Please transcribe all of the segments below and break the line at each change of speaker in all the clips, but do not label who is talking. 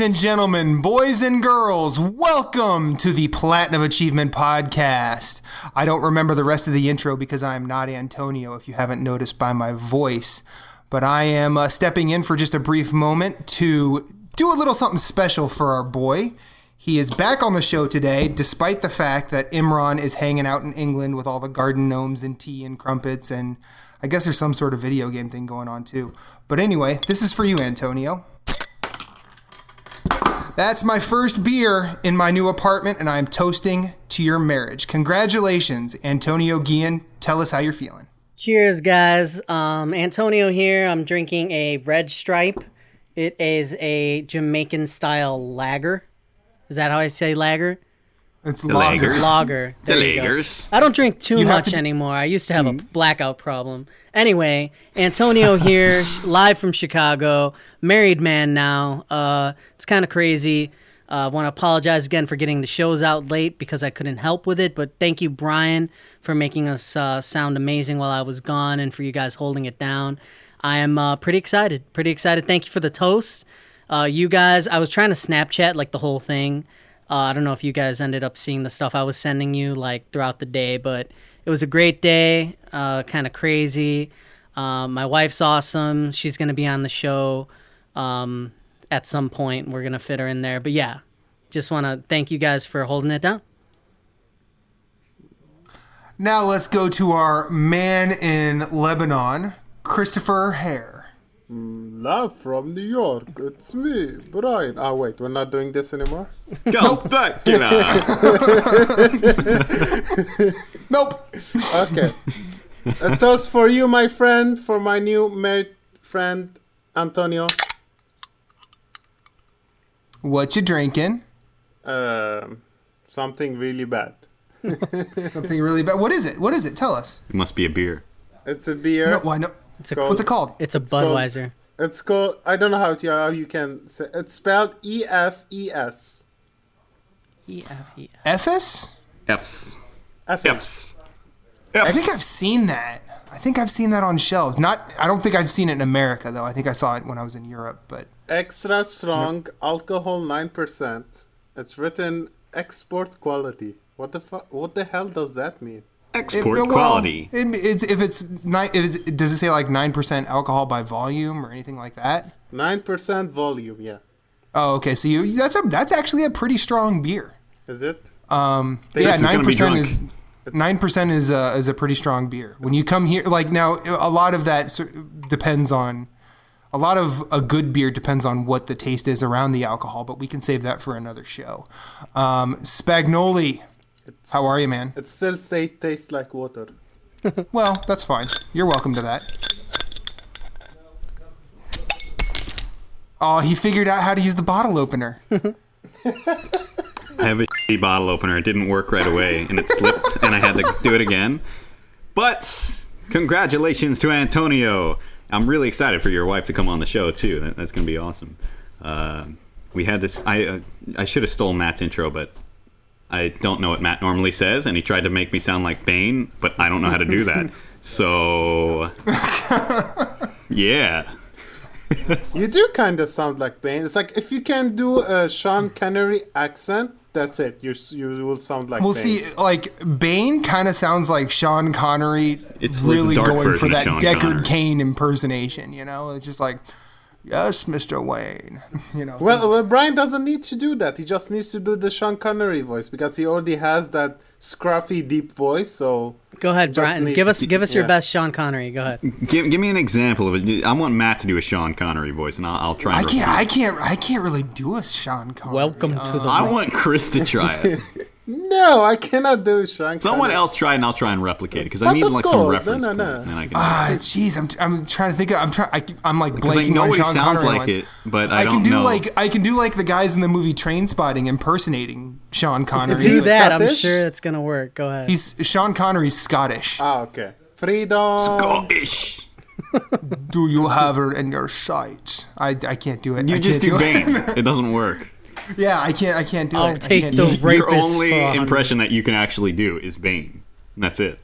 and gentlemen, boys and girls, welcome to the Platinum Achievement Podcast. I don't remember the rest of the intro because I am not Antonio, if you haven't noticed by my voice. But I am stepping in for just a brief moment to do a little something special for our boy. He is back on the show today, despite the fact that Imran is hanging out in England with all the garden gnomes and tea and crumpets, and I guess there's some sort of video game thing going on too. But anyway, this is for you, Antonio. That's my first beer in my new apartment, and I'm toasting to your marriage. Congratulations, Antonio Guillen. Tell us how you're feeling.
Cheers, guys. Antonio here. I'm drinking a Red Stripe. It is a Jamaican-style lager. Is that how I say lager?
It's lager.
Lager.
The lagers.
I don't drink too much anymore. I used to have a blackout problem. Anyway, Antonio here, live from Chicago, married man now. It's kind of crazy. I want to apologize again for getting the shows out late because I couldn't help with it. But thank you, Brian, for making us sound amazing while I was gone and for you guys holding it down. I am pretty excited. Thank you for the toast. You guys, I was trying to Snapchat like the whole thing. I don't know if you guys ended up seeing the stuff I was sending you like throughout the day, but it was a great day, kind of crazy. My wife's awesome. She's going to be on the show at some point. We're going to fit her in there. But yeah, just want to thank you guys for holding it down.
Now let's go to our man in Lebanon, Christopher Hare.
Live from New York, it's me, Brian. Oh wait, we're not doing this anymore?
Go back, killer!
Nope.
Okay. A toast for you, my friend, for my new married friend, Antonio.
What you drinking?
Something really bad.
Something really bad. What is it? Tell us.
It must be a beer.
It's a beer.
No, why no? What's it called?
It's a Budweiser.
It's called, I don't know how you can say, it's spelled E-F-E-S.
E-F-E-S.
Ephes?
F's.
F's.
I think I've seen that. On shelves. I don't think I've seen it in America, though. I think I saw it when I was in Europe, but...
Extra strong, alcohol 9%. It's written export quality. What the hell does that mean?
Export quality.
Does it say like 9% alcohol by volume or anything like that?
9% volume, yeah.
Oh, okay. So that's actually a pretty strong beer.
Is it?
Yeah, 9% is a pretty strong beer. When you come here, like now, a lot of that depends on. A lot of a good beer depends on what the taste is around the alcohol, but we can save that for another show. Spagnoli. How are you, man?
It still tastes like water.
Well, that's fine. You're welcome to that. Oh, he figured out how to use the bottle opener.
I have a shitty bottle opener. It didn't work right away, and it slipped, and I had to do it again. But congratulations to Antonio. I'm really excited for your wife to come on the show, too. That's going to be awesome. We had this... I should have stolen Matt's intro, but... I don't know what Matt normally says, and he tried to make me sound like Bane, but I don't know how to do that. So, yeah.
You do kind of sound like Bane. It's like if you can do a Sean Connery accent, that's it. You will sound like Bane.
See, like Bane kind of sounds like Sean Connery.
It's
really
like
going for that
Sean
Deckard
Connery.
Cain impersonation. You know, it's just like, yes, Mr. Wayne. You know.
Well, Brian doesn't need to do that. He just needs to do the Sean Connery voice because he already has that scruffy, deep voice. So
go ahead, Brian. Give us your best Sean Connery. Go ahead.
Give me an example of it. I want Matt to do a Sean Connery voice, and I'll try.
I can't really do a Sean Connery.
Welcome to the.
I want Chris to try it.
No, I cannot do Sean
Someone
Connery.
else try, and I'll try and replicate it because I need like some reference point.
No.
And I can
Jeez, I'm trying to think. I'm like
because I
blanking
know
on
what
Sean
he sounds
Connery
like
lines.
it, but I don't know.
I can do like the guys in the movie Trainspotting impersonating Sean Connery.
Do that.
Scottish?
I'm sure it's gonna work. Go ahead.
Sean Connery's Scottish.
Ah, okay. Freedom.
Scottish.
Do you have her in your sights? I can't do it.
You
I
just
can't
do Bane.
it.
It doesn't work.
Yeah, I can't do
I'll
it.
take
I can't
the
do it.
rapist
Your only
for 100.
impression that you can actually do is Bane. And that's it.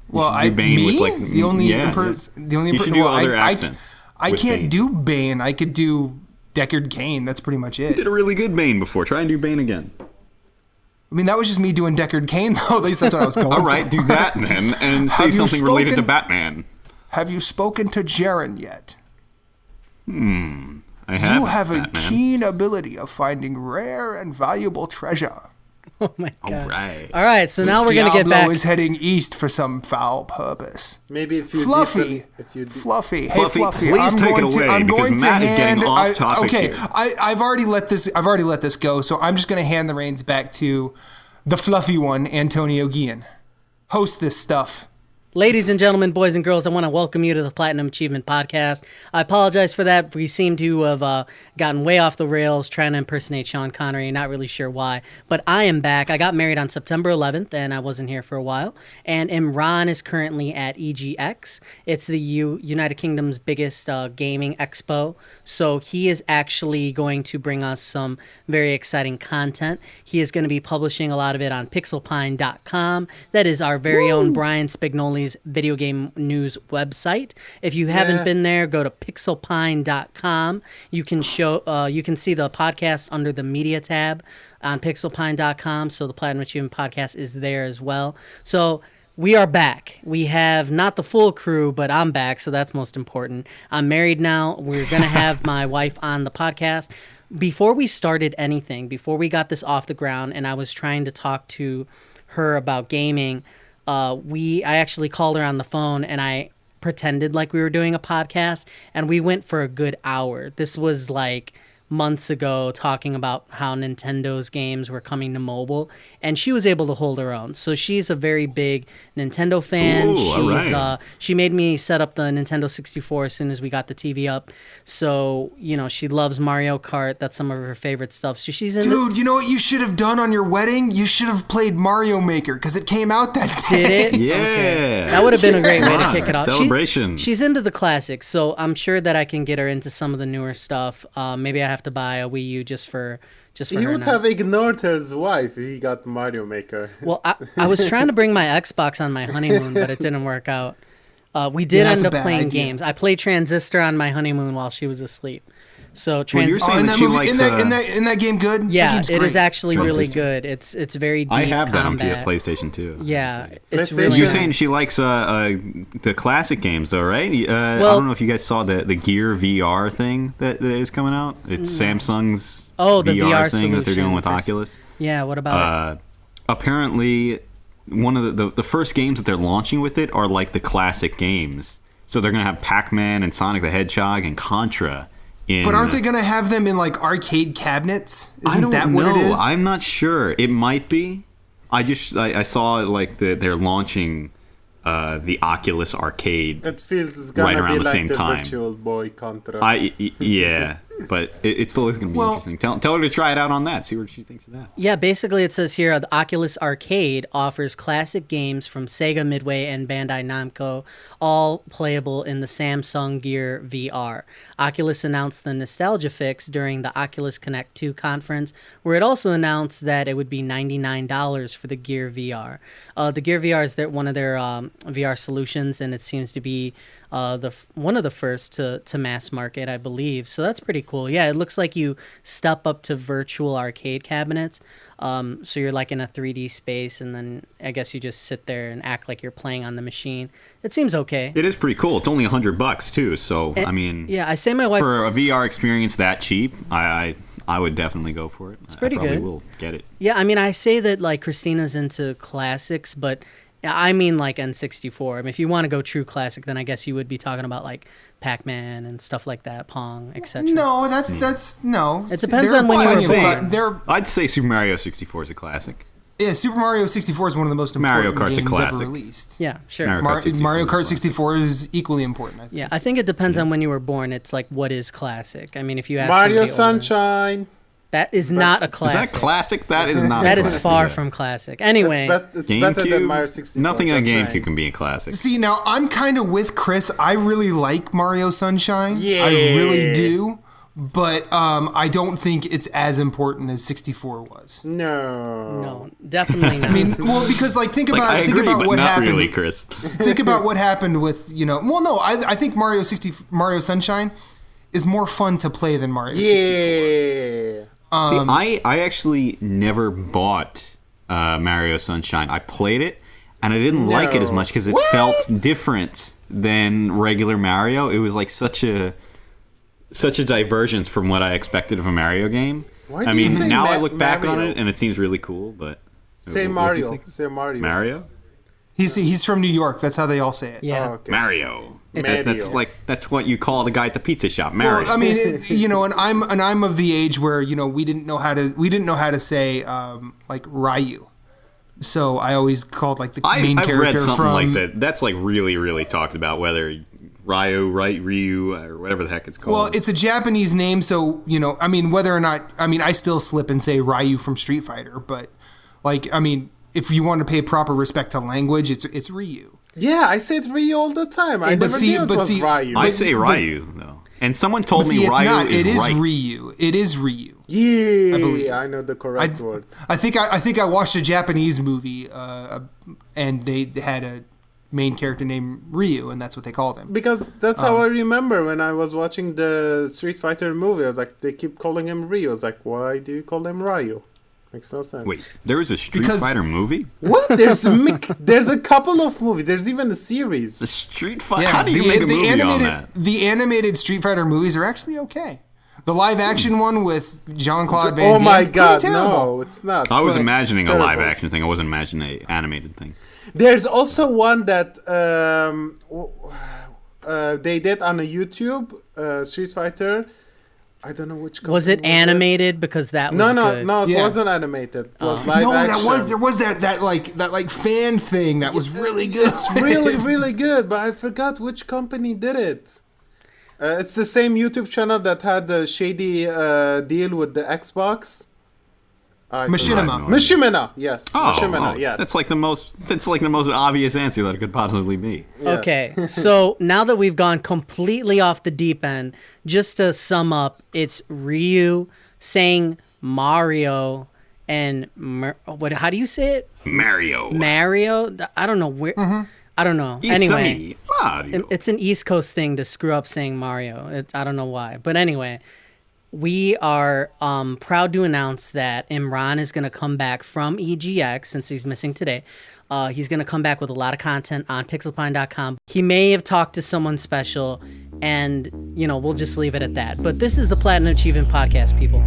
Well,
should do Bane with, like,
the only
yeah,
the only
you should do other accents
I
with
can't
Bane.
do Bane. I could do Deckard Cain. That's pretty much it.
Did a really good Bane before. Try and do Bane again.
I mean, that was just me doing Deckard Cain, though. At least that's what I was going
All right, do that then, and say something related to Batman.
Have you spoken to Jaren yet?
I have.
You have a
Batman.
keen ability of finding rare and valuable treasure.
Oh my god.
All
right, so now we're
Diablo
going to get back.
is heading east for some foul purpose.
Maybe if you
Fluffy,
Fluffy.
hey Fluffy,
please take it away,
I'm
because
going to
Matt is getting
hand.
off topic
Okay,
here.
I've already let this go, so I'm just going to hand the reins back to the fluffy one, Antonio Guillen. Host this stuff.
Ladies and gentlemen, boys and girls, I want to welcome you to the Platinum Achievement Podcast. I apologize for that. We seem to have gotten way off the rails trying to impersonate Sean Connery. Not really sure why. But I am back. I got married on September 11th, and I wasn't here for a while. And Imran is currently at EGX. It's the United Kingdom's biggest gaming expo. So he is actually going to bring us some very exciting content. He is going to be publishing a lot of it on pixelpine.com. That is our very own Brian Spignoli's video game news website. If you haven't been there, go to pixelpine.com. You can see the podcast under the media tab on pixelpine.com. So the Platinum Achievement Podcast is there as well. So we are back. We have not the full crew, but I'm back, so that's most important. I'm married now. We're going to have my wife on the podcast. Before we started anything, before we got this off the ground, and I was trying to talk to her about gaming, I actually called her on the phone and I pretended like we were doing a podcast, and we went for a good hour. This was like months ago, talking about how Nintendo's games were coming to mobile, and she was able to hold her own. So she's a very big Nintendo fan.
Ooh, all right.
She made me set up the Nintendo 64 as soon as we got the TV up. So, she loves Mario Kart. That's some of her favorite stuff. So she's in.
Dude, you know what you should have done on your wedding? You should have played Mario Maker, because it came out that day.
Did it?
Yeah.
Okay. That would have been a great way to kick it off.
Celebration.
She's into the classics, so I'm sure that I can get her into some of the newer stuff. Maybe I have to buy a Wii U just for
He
her
would
now.
have ignored his wife if he got Mario Maker.
Well, I was trying to bring my Xbox on my honeymoon, but it didn't work out. We did
that's
end
a
up
bad
playing
idea.
games. I played Transistor on my honeymoon while she was asleep. So
Well, you're saying
In
that
that
she
movie,
likes.
in that game, good. That
yeah,
game's
it
great.
is actually really
Transistor.
good. It's very deep
I have that
combat.
on PlayStation 2.
Yeah, it's
PlayStation.
really
You're
nice.
saying she likes the classic games, though, right? I
Well-
don't know if you guys saw the Gear VR thing that is coming out. It's Samsung's
the
VR
VR
thing that they're doing with
solution for-
Oculus.
Yeah, what about it?
Apparently, one of the first games that they're launching with it are like the classic games. So they're going to have Pac-Man and Sonic the Hedgehog and Contra in...
But aren't they going to have them in like arcade cabinets?
I
Isn't
don't
that
know.
what it is?
I'm not sure. It might be. I saw like they're launching the Oculus Arcade.
It feels gonna
Right around
be
the
like
same
the
time.
Virtual Boy Contra.
Yeah, but it still is going to be
Well-
interesting. Tell her to try it out on that. See what she thinks of that.
Yeah, basically it says here the Oculus Arcade offers classic games from Sega, Midway, and Bandai Namco, all playable in the Samsung Gear VR. Oculus announced the Nostalgia Fix during the Oculus Connect 2 conference, where it also announced that it would be $99 for the Gear VR. The Gear VR is one of their VR solutions, and it seems to be one of the first to mass market, I believe. So that's pretty cool. Yeah, it looks like you step up to virtual arcade cabinets. So you're like in a 3D space, and then I guess you just sit there and act like you're playing on the machine. It seems okay.
It is pretty cool. It's only $100 too. So I mean,
Yeah, I say my wife.
for a VR experience that cheap, I would definitely go for it. It's
pretty
I probably
good.
will get it.
Yeah, I mean, I say that like Christina's into classics, but I mean like N64. I mean, if you want to go true classic, then I guess you would be talking about like Pac-Man and stuff like that, Pong, etc.
No, that's no.
It depends
There are
on when you were
plenty of
born.
there.
I'd say Super Mario 64 is a classic.
Yeah, Super Mario 64 is one of the most
Mario
important
Kart's a
games ever
classic.
released.
Yeah, sure.
Mario Kart 64
Mario
is
Kart
classic.
64 is equally important, I think.
Yeah, I think it depends on when you were born. It's like, what is classic? I mean, if you ask
Mario
somebody older-
Sunshine.
that is not a
Is
classic.
that classic? That is not.
That
a
is
classic,
far
yeah.
from classic. Anyway,
It's better than
GameCube?
Mario 64.
Nothing on
just
GameCube
saying.
can be a classic.
See, now I'm kind of with Chris. I really like Mario Sunshine.
Yeah.
I really do. But I don't think it's as important as 64 was.
no, definitely not.
I mean, well, because like think
Like,
about
I agree, but
what
not
happened.
really, Chris.
Think about what happened with Well, no, I think Mario Sunshine is more fun to play than Mario 64.
Yeah.
See, I actually never bought Mario Sunshine. I played it, and I didn't like it as much because it felt different than regular Mario. It was like such a divergence from what I expected of a Mario game.
Why
I
do you
mean,
say
now I look back on
Mario?
it, and it seems really cool, but...
Say
what do you
Mario.
think?
Say Mario.
Mario?
He's from New York. That's how they all say it.
Yeah.
Oh, okay.
Mario.
Mario.
That's what you call the guy at the pizza shop. Mario.
Well, I mean, and I'm of the age where we didn't know how to say like Ryu, so I always called like the main
I've
character
read something
from
like that. That's like really, really talked about, whether Ryu, or whatever the heck it's called.
Well, it's a Japanese name, so I mean, whether or not I still slip and say Ryu from Street Fighter, but like if you want to pay proper respect to language, it's Ryu.
Yeah, I said Ryu all the time. I never knew it was Ryu.
I say Ryu though, and someone told me
it's
Ryu
not.
is
It is
right.
Ryu. It is Ryu.
Yeah,
I believe.
I know the correct word.
I think I watched a Japanese movie, and they had a main character named Ryu, and that's what they called him.
Because that's how I remember when I was watching the Street Fighter movie. I was like, they keep calling him Ryu. I was like, why do you call him Ryu? Makes no sense.
Wait, there was a Street
Because-
Fighter movie?
What? There's a couple of movies. There's even a
The
series.
Street Fighter? How do you make a movie
animated,
on that?
The animated Street Fighter movies are actually okay. The live action one with Jean-Claude Van
Oh
Damme,
my
pretty
god,
terrible.
no, it's not.
I was
It's
imagining a
terrible.
live action thing. I wasn't imagining an animated thing.
There's also one that they did on a YouTube, Street Fighter. I don't know which.
Was it animated? Because that was
No,
good.
it
Yeah.
wasn't animated. It was live
No,
action.
there was that fan thing that was really good.
It's really, really good, but I forgot which company did it. It's the same YouTube channel that had the shady deal with the Xbox.
Machinima.
Machinima, yes.
Oh,
Machinima,
oh,
yes.
that's like the most obvious answer that it could possibly be.
Yeah.
Okay, so now that we've gone completely off the deep end, just to sum up, it's Ryu saying Mario and how do you say it?
Mario.
Mario? I don't know where. I don't know. Anyway,
Mario.
it's an East Coast thing to screw up saying Mario. I don't know why, but anyway. We are proud to announce that Imran is going to come back from EGX since he's missing today. He's going to come back with a lot of content on pixelpine.com. He may have talked to someone special, and, we'll just leave it at that. But this is the Platinum Achievement Podcast, people.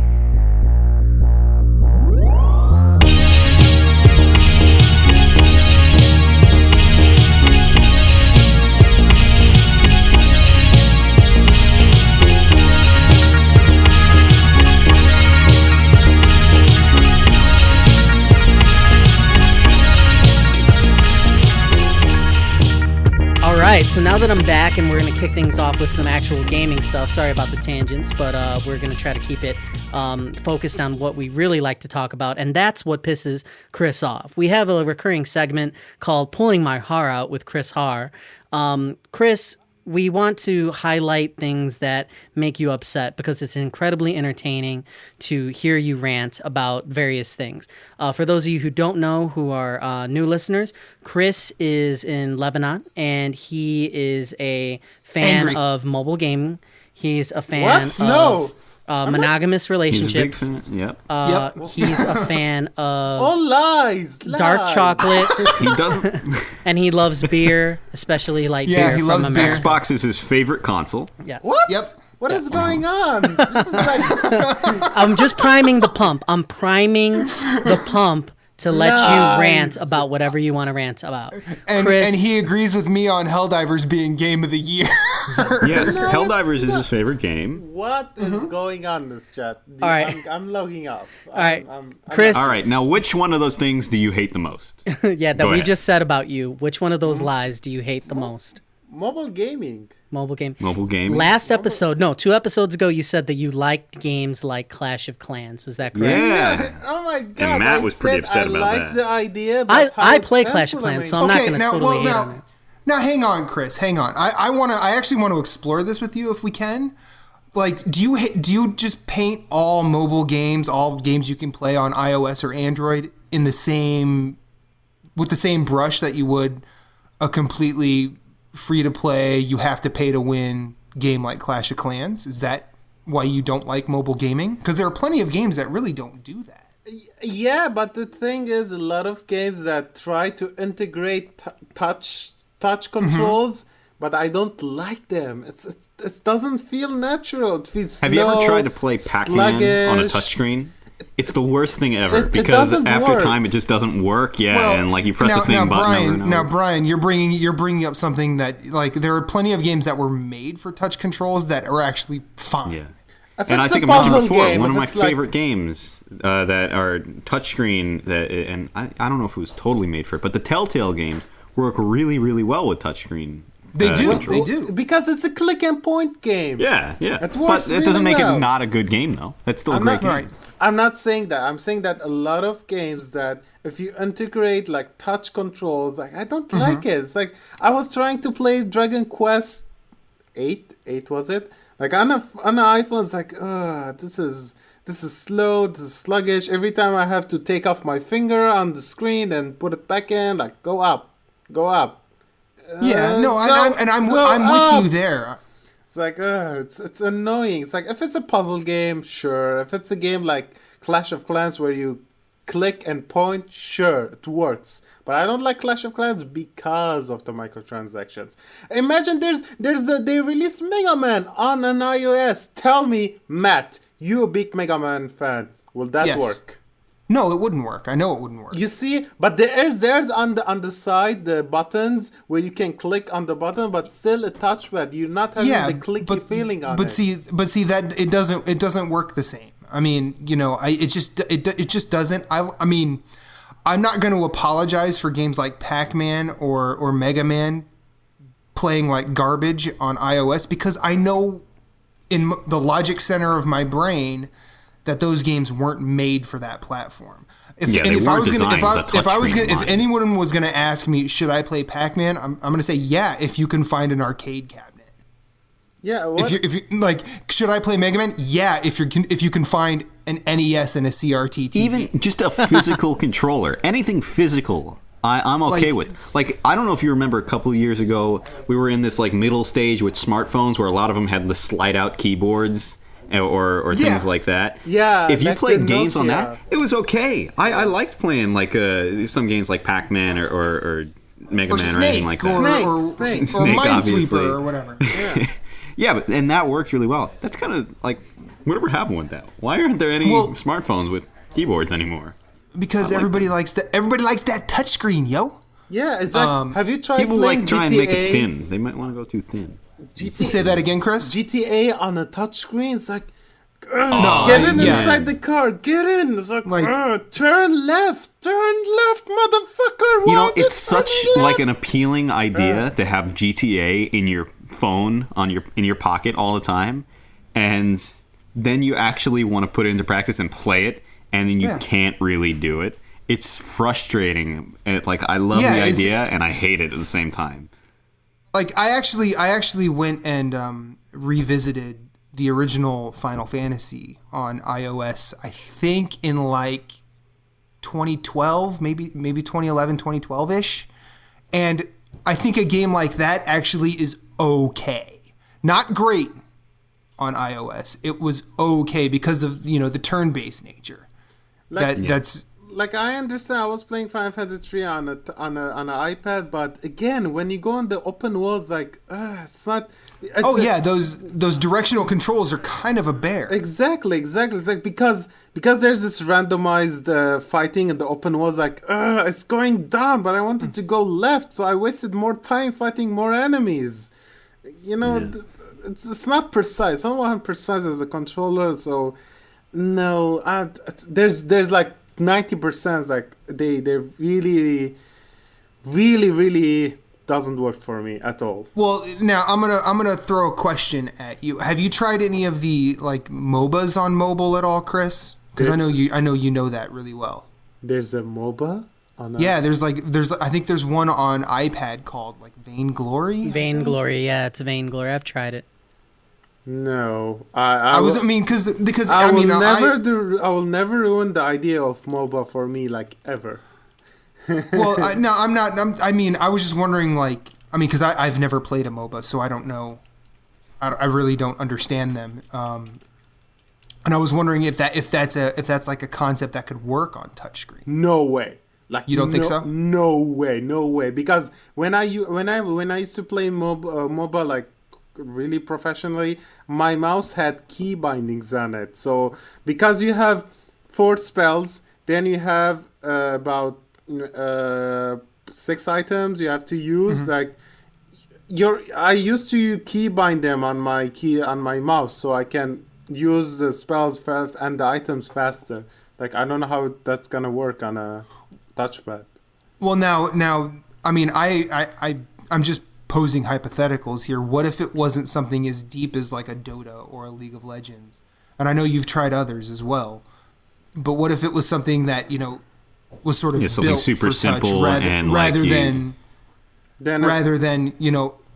All right, so now that I'm back and we're going to kick things off with some actual gaming stuff. Sorry about the tangents, but we're going to try to keep it focused on what we really like to talk about, and that's what pisses Chris off. We have a recurring segment called Pulling My Har Out with Chris Har. Chris, we want to highlight things that make you upset because it's incredibly entertaining to hear you rant about various things. For those of you who don't know, who are new listeners, Chris is in Lebanon and he is a fan
Angry.
of mobile gaming. He's a fan
What? No.
of monogamous
He's a big
relationships.
fan. Yep.
Yep.
He's a fan of
All lies.
dark
lies.
chocolate,
He doesn't.
and he loves beer, especially like
Yeah,
beer
he
from
loves beer.
America.
Xbox is his favorite console.
Yes.
What?
Yep.
What is going on? This is like
I'm just priming the pump. I'm priming the pump to let you rant about whatever you want to rant about.
And
Chris,
and he agrees with me on Helldivers being game of the year.
Yes,
No,
Helldivers
it's
is
not.
his favorite game.
what is going on in this chat?
All right.
I'm logging off.
All right.
I'm
Chris.
All right, now which one of those things do you hate the most?
yeah, that
Go
we
ahead.
just said about you. Which one of those lies do you hate the most?
mobile gaming.
Mobile game.
Mobile gaming.
Last episode, no, 2 episodes ago, you said that you liked games like Clash of Clans. Was that correct?
Yeah.
Oh my god!
Matt
I
was pretty
said
upset
I
about
like
that.
the idea. But how
I
it's
play Clash of Clans, so I'm not
Okay,
going to
now,
totally hate
well,
on it.
now, hang on, Chris, hang on. I actually want to explore this with you if we can. Like, do you just paint all mobile games, all games you can play on iOS or Android with the same brush that you would a completely free to play, you have to pay to win game like Clash of Clans? Is that why you don't like mobile gaming? Because there are plenty of games that really don't do that.
Yeah, but the thing is, a lot of games that try to integrate touch controls, but I don't like them. It doesn't feel natural. It feels slow.
Have you ever tried to play Pac-Man on a touchscreen? It's the worst thing ever because after time it just doesn't work. Yeah,
Well,
and like you press the same button over and over.
Now, Brian, you're bringing up something that like there are plenty of games that were made for touch controls that are actually fine.
Yeah.
If
And I
it's
think
a
I mentioned
puzzle
before,
game,
one of
if
my
it's like-
favorite games that are touchscreen, and I don't know if it was totally made for it, but the Telltale games work really, really well with touchscreen.
They do.
controls.
They do.
Because it's a click and point game.
Yeah.
It works
But it doesn't
really
make
well.
it not a good game, though. That's still a great game.
Right.
I'm not saying that. I'm saying that a lot of games that if you integrate like touch controls, like I don't like it. It's like I was trying to play Dragon Quest 8 was it? Like on an iPhone, it's like, this is slow, this is sluggish. Every time I have to take off my finger on the screen and put it back in, like go up.
Yeah. No. I'm with you there.
It's like, it's annoying. It's like if it's a puzzle game, sure. If it's a game like Clash of Clans where you click and point, sure, it works. But I don't like Clash of Clans because of the microtransactions. Imagine they released Mega Man on an iOS. Tell me, Matt, you a big Mega Man fan. Will that
Yes.
work?
No, it wouldn't work. I know it wouldn't work.
You see, but there's on the side the buttons where you can click on the button, but still a touchpad. You're not having the clicky feeling on it.
But see that it doesn't work the same. I mean, it just doesn't. I mean, I'm not going to apologize for games like Pac-Man or Mega Man playing like garbage on iOS because I know in the logic center of my brain that those games weren't made for that platform. If anyone was going to ask me, should I play Pac-Man? I'm going to say, yeah, if you can find an arcade cabinet.
Yeah. What?
If you like, should I play Mega Man? Yeah, if you can find an NES and a CRT TV.
Even just a physical controller, anything physical, I'm okay with. Like, I don't know if you remember a couple of years ago, we were in this like middle stage with smartphones where a lot of them had the slide out keyboards or things like that.
Yeah.
If you
back
played
then,
games on
Nokia.
that, it was okay. I liked playing like some games like Pac-Man or Mega
or
Man
Snake,
or anything like that.
Snake.
or
Snake,
Minesweeper
obviously.
or whatever.
Yeah, and that worked really well. That's kind of like, whatever happened with that? Why aren't there any smartphones with keyboards anymore?
Because everybody likes that touchscreen, yo.
Yeah, it's like, have you tried
People
playing
like
GTA?
try and make it thin. They might want to go too thin.
Say that again, Chris.
GTA on a touchscreen, it's like,
No,
get in
yeah.
inside the car, get in. It's like, turn left, motherfucker.
You know,
Why
it's
just
such
turn
like
left?
an appealing idea to have GTA in your phone in your pocket all the time, and then you actually want to put it into practice and play it, and then you can't really do it. It's frustrating. I love the idea and I hate it at the same time.
Like I actually went and revisited the original Final Fantasy on iOS. I think in like 2012, maybe 2011, 2012ish, and I think a game like that actually is okay. Not great on iOS. It was okay because of the turn-based nature. That's
like I understand. I was playing Final Fantasy 3 on an iPad, but again, when you go on the open worlds, like it's not.
Those directional controls are kind of a bear.
Exactly. It's like because there's this randomized fighting in the open worlds, like it's going down, but I wanted to go left, so I wasted more time fighting more enemies. It's not precise. It's not precise as a controller, so no. There's like 90% like they really doesn't work for me at all.
Well, now I'm gonna throw a question at you. Have you tried any of the like MOBAs on mobile at all, Chris? Because I know you know that really well.
There's a MOBA on.
There's I think there's one on iPad called like Vainglory.
Vainglory, yeah, it's Vainglory. I've tried it.
No,
I will never ruin the idea of MOBA for me, like ever. Well, I'm not. I was just wondering, because I've never played a MOBA, so I don't know I really don't understand them. And I was wondering if that's like a concept that could work on touchscreen.
No way. Like
you don't think so?
No way. Because when I used to play mobile like really professionally, my mouse had key bindings on it. So because you have 4 spells, then you have about 6 items you have to use. Like I used to key bind them on my mouse so I can use the spells and the items faster. Like I don't know how that's gonna work on a touchpad.
Well, now, I mean, I'm just posing hypotheticals here. What if it wasn't something as deep as like a Dota or a League of Legends? And I know you've tried others as well. But what if it was something that, was sort of built
super
for
simple
touch rather than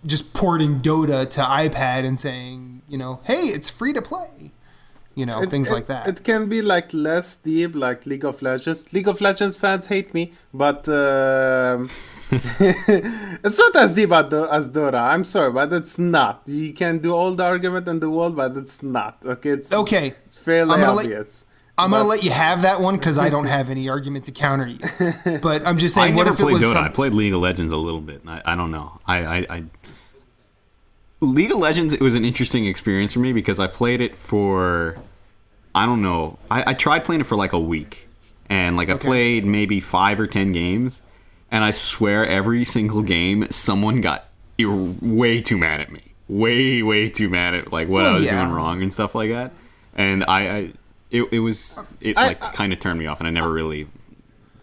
just porting Dota to iPad and saying, hey, it's free to play. Things like that.
It can be like less deep, like League of Legends. League of Legends fans hate me, but it's not as deep as Dota. I'm sorry, but it's not. You can do all the argument in the world, but it's not. Okay, it's fairly obvious.
I'm going to let you have that one because I don't have any argument to counter you. But I'm just saying,
I never played Dota. I played League of Legends a little bit. I don't know. League of Legends, it was an interesting experience for me because I played it for, I don't know. I tried playing it for like a week. And like I played maybe 5 or 10 games. And I swear every single game, someone got way too mad at me. Way too mad at like what I was doing wrong and stuff like that. And it kind of turned me off, and I never really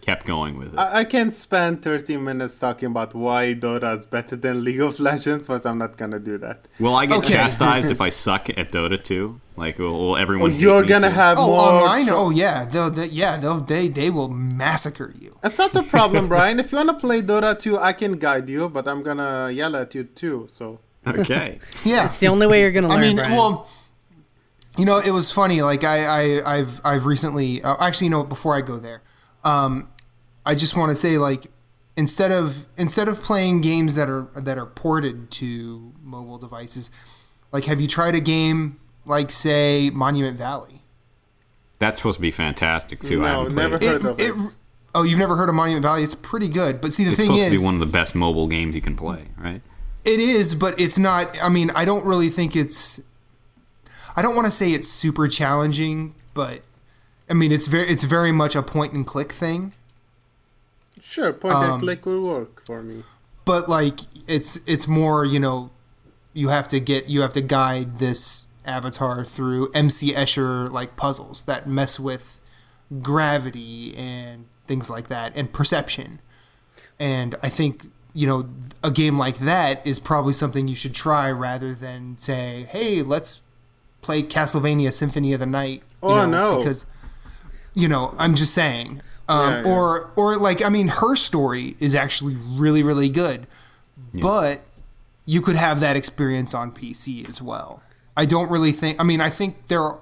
kept going with it.
I can spend 30 minutes talking about why Dota is better than League of Legends, but I'm not gonna do that.
Will I get chastised if I suck at Dota too? Like, will everyone?
You're gonna have more.
Online? They will massacre you.
That's not the problem, Brian. If you wanna play Dota 2, I can guide you, but I'm gonna yell at you too. So.
Okay.
Yeah.
It's the only way you're gonna learn. Brian.
It was funny. Like I've recently actually, before I go there, I just want to say, like, instead of playing games that are ported to mobile devices, like, have you tried a game like, say, Monument Valley?
That's supposed to be fantastic too.
No,
I haven't played
never heard of it.
Oh, you've never heard of Monument Valley? It's pretty good. But see, the thing is,
it's supposed to be one of the best mobile games you can play, right?
It is, but it's not. I mean, I don't really think it's. I don't want to say it's super challenging, but I mean it's very much a point and click thing.
Sure, point and click will work for me.
But like it's more, you have to guide this avatar through MC Escher like puzzles that mess with gravity and things like that and perception. And I think, a game like that is probably something you should try rather than say, "Hey, let's play Castlevania Symphony of the Night."
No.
Because, I'm just saying. Or like, I mean, Her Story is actually really, really good. Yeah. But you could have that experience on PC as well. I don't really think... I mean, I think there are...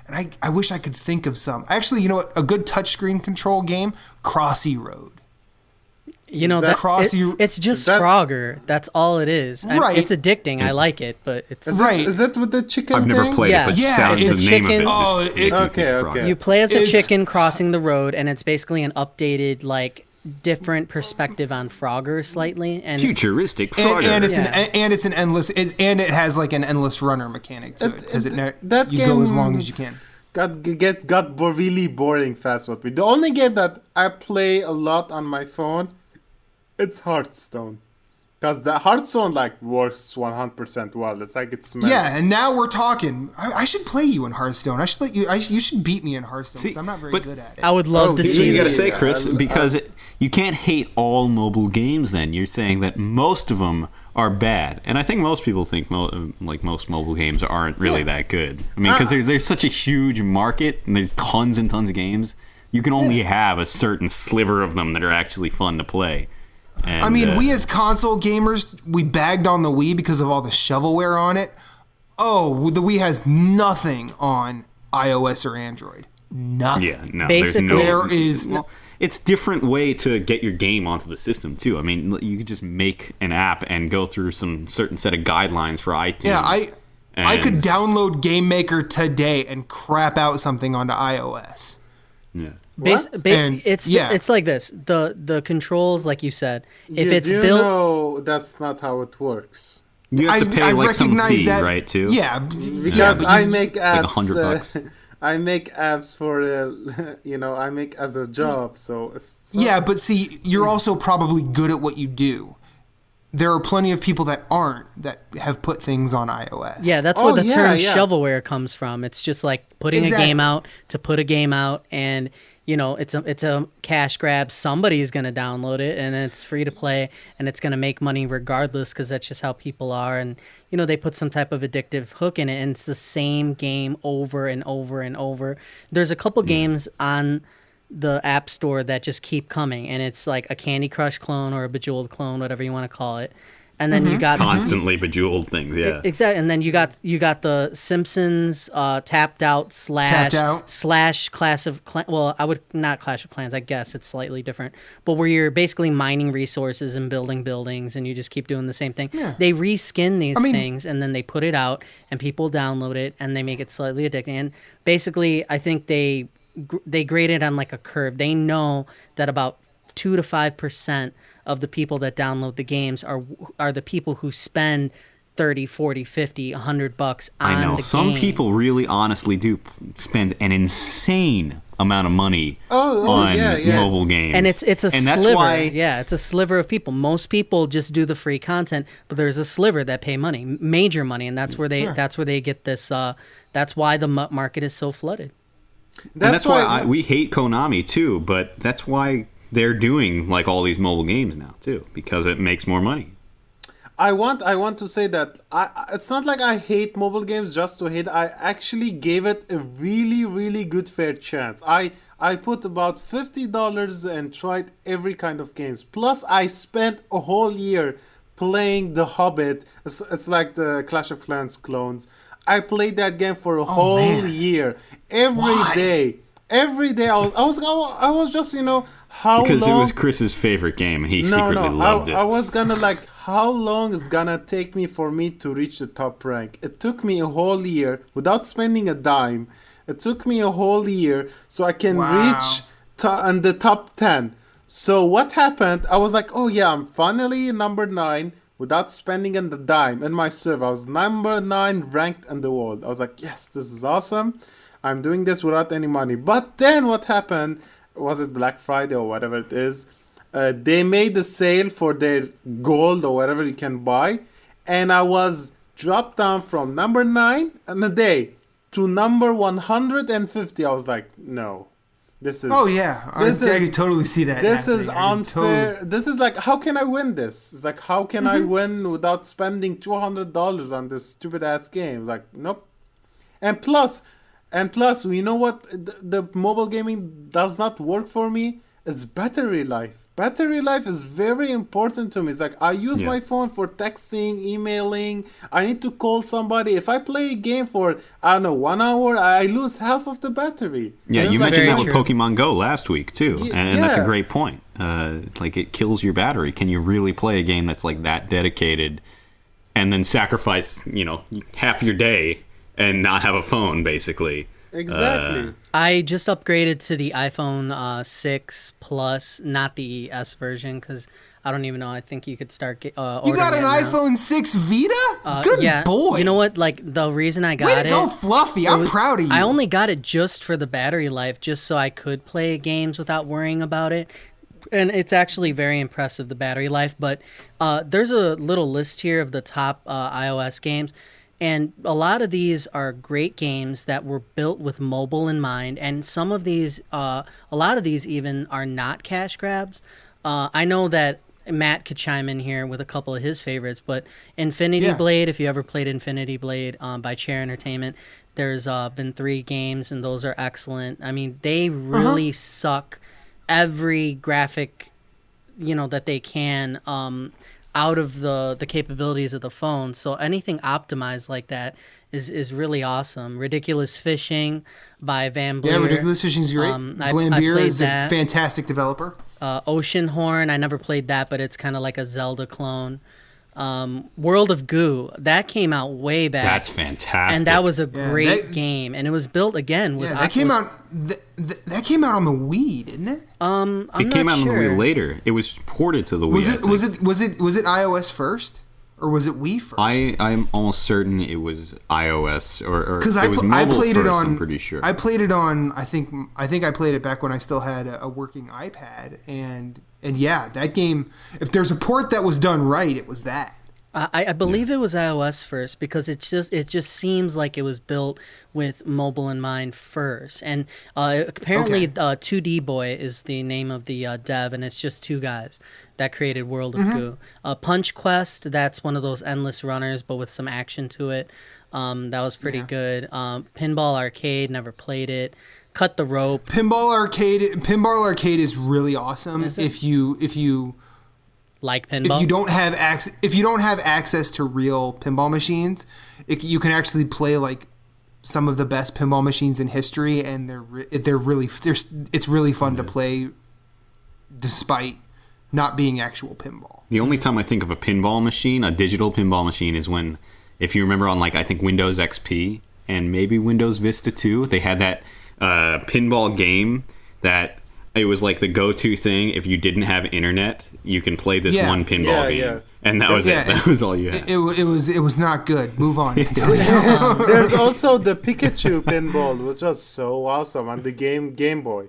And I wish I could think of some. Actually, you know what? A good touchscreen control game? Crossy Road.
It's just Frogger. That's all it is.
Right.
It's addicting. I like it, but it's...
Is that with the chicken
I've never played it, but sounds the name of it.
Okay.
You play as a chicken crossing the road, and it's basically an updated, like, different perspective on Frogger slightly. And
futuristic Frogger.
And it's an endless... and it has, like, an endless runner mechanic to it, because you go as long as you can.
Got really boring fast with me. The only game that I play a lot on my phone... It's Hearthstone. Because the Hearthstone, like, works 100% well. It's like it smells.
Yeah, and now we're talking. I should play you in Hearthstone. You should beat me in Hearthstone, because I'm not very good at it.
I would love to see
you gotta say, Chris, because you can't hate all mobile games then. You're saying that most of them are bad. And I think most people think most mobile games aren't really that good. I mean, because there's such a huge market, and there's tons and tons of games. You can only have a certain sliver of them that are actually fun to play. And,
I mean, we as console gamers, we bagged on the Wii because of all the shovelware on it. Oh, the Wii has nothing on iOS or Android. Nothing.
Yeah, no,
basically,
it's different way to get your game onto the system too. I mean, you could just make an app and go through some certain set of guidelines for iTunes.
Yeah, I could download Game Maker today and crap out something onto iOS.
Yeah.
It's like this. The controls, like you said, if it's built,
no, that's not how it works.
You have to pay some fee, right? Too.
Yeah,
because I make apps.
It's like $100.
I make apps for I make as a job, so
yeah. But see, you're also probably good at what you do. There are plenty of people that aren't, that have put things on iOS.
Yeah, that's where the term shovelware comes from. It's just like putting a game out to put a game out, and it's a cash grab. Somebody is going to download it, and it's free to play, and it's going to make money regardless, because that's just how people are. And they put some type of addictive hook in it, and it's the same game over and over and over. There's a couple games on the App Store that just keep coming, and it's like a Candy Crush clone or a Bejeweled clone, whatever you want to call it. And then you got
constantly bejeweled things, yeah.
Exactly. And then you got the Simpsons tapped out slash Clash of Clans. Well, I would not Clash of Clans. I guess it's slightly different, but where you're basically mining resources and building buildings, and you just keep doing the same thing. Yeah. They reskin these things, and then they put it out, and people download it, and they make it slightly addicting. And basically, I think they grade it on like a curve. They know that about 2 to 5% of the people that download the games are the people who spend 30, 40, 50, $100 on the game.
I know. Some people really honestly do spend an insane amount of money on mobile games.
And it's a sliver. That's why, it's a sliver of people. Most people just do the free content, but there's a sliver that pay money, major money, and that's where they get this that's why the market is so flooded.
That's why we hate Konami too, but that's why they're doing like all these mobile games now too, because it makes more money.
I want to say that it's not like I hate mobile games just to hate. I actually gave it a really, really good fair chance. I put about $50 and tried every kind of games. Plus, I spent a whole year playing The Hobbit. It's like the Clash of Clans clones. I played that game for a whole year. Every day I was just how
because
long,
it was Chris's favorite game and he secretly loved it.
I was gonna how long it's gonna take me for me to reach the top rank. It took me a whole year without spending a dime. It took me a whole year so I can reach in the top 10. So what happened? I was like, oh yeah, I'm finally number 9 without spending a dime in my server. I was number 9 ranked in the world. I was like, yes, this is awesome. I'm doing this without any money. But then what happened? Was it Black Friday or whatever it is? They made a sale for their gold or whatever you can buy. And I was dropped down from number 9 in a day to number 150. I was like, no. This is...
Oh, yeah. I can totally see that.
This is unfair. This is like, how can I win this? It's like, how can I win without spending $200 on this stupid-ass game? Like, nope. And plus, you know what the mobile gaming does not work for me? It's battery life. Battery life is very important to me. It's like I use my phone for texting, emailing. I need to call somebody. If I play a game for, 1 hour, I lose half of the battery.
Yeah, you mentioned that with Pokemon Go last week, too. And that's a great point. Like, it kills your battery. Can you really play a game that's like that dedicated and then sacrifice, half your day and not have a phone, basically?
Exactly.
I just upgraded to the iPhone 6 Plus, not the S version, because I don't even know. I think you could start ordering.
You got an iPhone 6 Vita? Good boy.
You know what? Like, the reason I got it...
Way to go, Fluffy. I'm proud of you.
I only got it just for the battery life, just so I could play games without worrying about it. And it's actually very impressive, the battery life. But there's a little list here of the top iOS games. And a lot of these are great games that were built with mobile in mind. And some of these, a lot of these even are not cash grabs. I know that Matt could chime in here with a couple of his favorites, but Infinity Blade, if you ever played Infinity Blade by Chair Entertainment, there's been 3 games, and those are excellent. I mean, they really suck every graphic, that they can out of the capabilities of the phone. So anything optimized like that is really awesome. Ridiculous Fishing by Van Bleer.
Yeah, Ridiculous Fishing is great. Van Bleer is a fantastic developer.
Ocean Horn, I never played that, but it's kind of like a Zelda clone. World of Goo, that came out way back.
That's fantastic.
And that was a great game, and it was built again with.
Yeah, that came out. That came out on the Wii, didn't it?
It came out on the Wii later. It was ported to the Wii.
Was it iOS first, or was it Wii first?
I'm almost certain it was iOS or
because
it was mobile
I played
first,
it on.
I'm pretty sure.
I played it on. I think I played it back when I still had a working iPad, and yeah, that game. If there's a port that was done right, it was that.
I believe it was iOS first because it just seems like it was built with mobile in mind first. And apparently 2D Boy is the name of the dev, and it's just two guys that created World of Goo. Punch Quest, that's one of those endless runners, but with some action to it. That was pretty good. Pinball Arcade, never played it. Cut the Rope.
Pinball Arcade is really awesome if you
like pinball.
If you don't have access to real pinball machines, you can actually play like some of the best pinball machines in history, and it's really fun to play, despite not being actual pinball.
The only time I think of a pinball machine, a digital pinball machine, is when, if you remember on I think Windows XP and maybe Windows Vista 2, they had that pinball game that. It was like the go-to thing. If you didn't have internet, you can play this one pinball game, and that was it. That was all you had.
It was not good. Move on.
There's also the Pikachu pinball, which was so awesome on the Game Boy.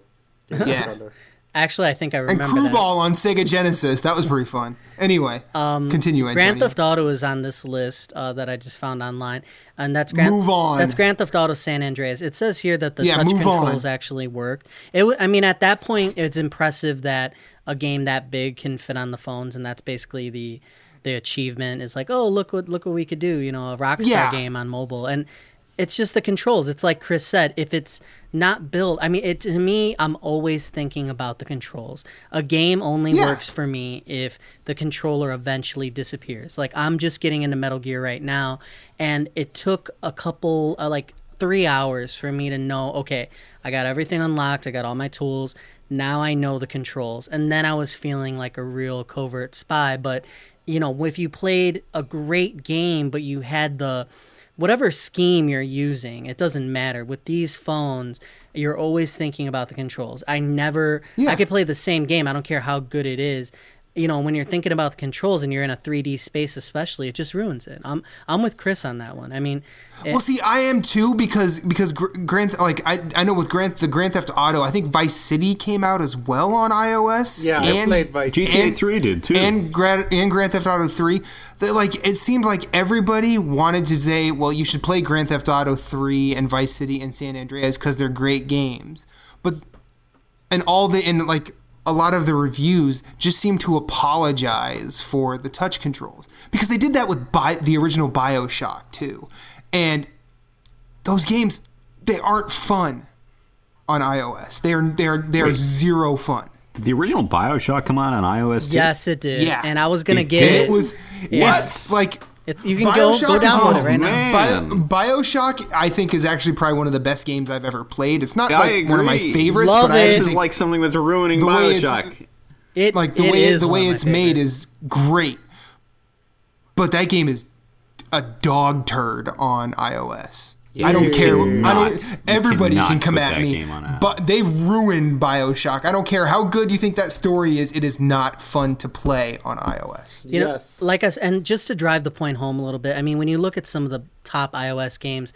Actually, I think I remember
and Crew
that.
Ball on Sega Genesis. That was pretty fun. Anyway, continue.
Grand Theft Auto is on this list that I just found online, and that's That's Grand Theft Auto San Andreas. It says here that the touch controls actually worked. At that point, it's impressive that a game that big can fit on the phones, and that's basically the achievement. Is like, oh, look what we could do. A Rockstar game on mobile, and it's just the controls. It's like Chris said, if it's not built, to me, I'm always thinking about the controls. A game only works for me if the controller eventually disappears. Like, I'm just getting into Metal Gear right now, and it took a couple, 3 hours for me to know, okay, I got everything unlocked, I got all my tools, now I know the controls. And then I was feeling like a real covert spy. But, if you played a great game, but you had whatever scheme you're using, it doesn't matter. With these phones, you're always thinking about the controls. I could play the same game. I don't care how good it is. When you're thinking about the controls and you're in a 3D space especially, it just ruins it. I'm with Chris on that one.
Well, see, I am too because I know with the Grand Theft Auto, I think Vice City came out as well on iOS.
Yeah, I played Vice City.
GTA 3 did too.
And Grand Theft Auto 3. It seemed like everybody wanted to say, well, you should play Grand Theft Auto 3 and Vice City and San Andreas because they're great games. A lot of the reviews just seem to apologize for the touch controls because they did that with the original BioShock too. And those games, they aren't fun on iOS. They are zero fun.
Did the original BioShock come out on iOS too?
Yes, it did.
Yeah.
And I was going to get it. You can go download it right now.
BioShock, I think, is actually probably one of the best games I've ever played. It's not one of my favorites,
but
I
actually think like something that's ruining BioShock.
The way it's made is great. But that game is a dog turd on iOS. I don't care. Everybody can come at me, but they ruined BioShock. I don't care how good you think that story is. It is not fun to play on iOS.
Yes. And just to drive the point home a little bit, when you look at some of the top iOS games,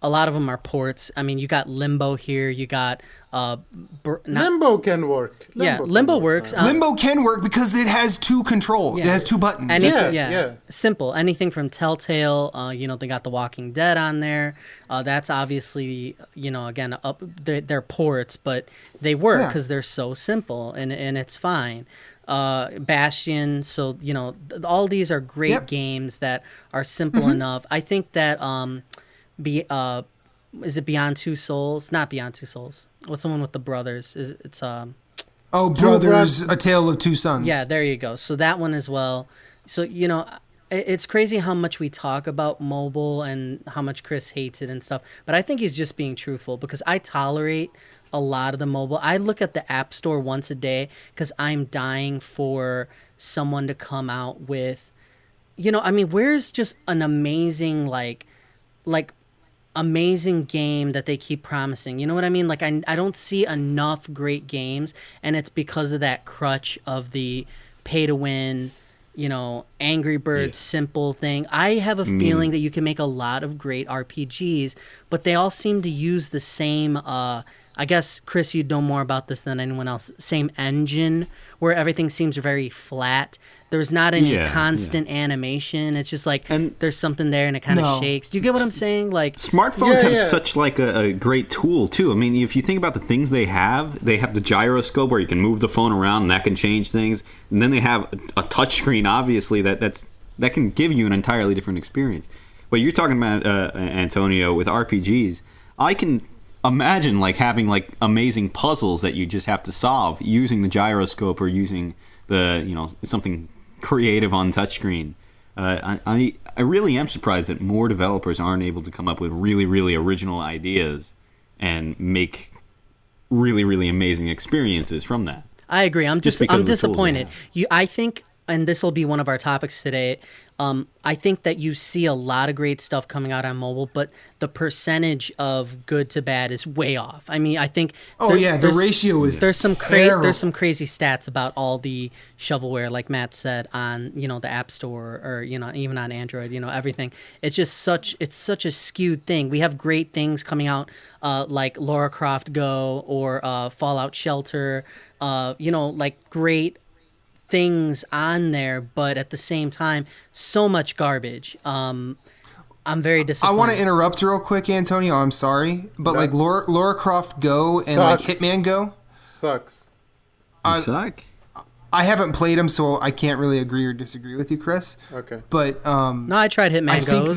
a lot of them are ports. You got Limbo here. You got
Limbo can work.
Limbo works.
Limbo can work because it has two controls. Yeah. It has two buttons.
And it's simple. Anything from Telltale. They got The Walking Dead on there. That's obviously again they're ports, but they work because they're so simple and it's fine. Bastion. So all these are great games that are simple enough. I think that is it Beyond Two Souls? Not Beyond Two Souls. What's the one with the brothers?
Brothers, A Tale of Two Sons.
Yeah, there you go. So that one as well. So it's crazy how much we talk about mobile and how much Chris hates it and stuff. But I think he's just being truthful because I tolerate a lot of the mobile. I look at the App Store once a day because I'm dying for someone to come out with I mean, where's just an amazing like amazing game that they keep promising? You know what I mean? Like I don't see enough great games, and it's because of that crutch of the pay to win, Angry Birds simple thing. I have a feeling that you can make a lot of great RPGs, but they all seem to use the same I guess, Chris, you'd know more about this than anyone else. Same engine, where everything seems very flat. There's not any constant animation. It's just like there's something there and it kind of shakes. Do you get what I'm saying? Like
smartphones have such like a great tool too. I mean, if you think about the things they have the gyroscope where you can move the phone around and that can change things. And then they have a touchscreen, obviously, that can give you an entirely different experience. But you're talking about Antonio with RPGs. I can imagine like having like amazing puzzles that you just have to solve using the gyroscope or using the something creative on touchscreen. I really am surprised that more developers aren't able to come up with really, really original ideas and make really, really amazing experiences from that.
I agree. I'm disappointed. I think, and this will be one of our topics today. I think that you see a lot of great stuff coming out on mobile, but the percentage of good to bad is way off. I mean, I think
the ratio is
there's some crazy stats about all the shovelware, like Matt said, on the App Store or even on Android. Everything. It's just such a skewed thing. We have great things coming out like Lara Croft Go or Fallout Shelter. Like great things on there, but at the same time, so much garbage. I'm very disappointed.
I want to interrupt real quick, Antonio. I'm sorry, but like Lara Croft Go and like Hitman Go
sucks.
Suck.
I haven't played them, so I can't really agree or disagree with you, Chris.
Okay,
but
no, I tried Hitman Go.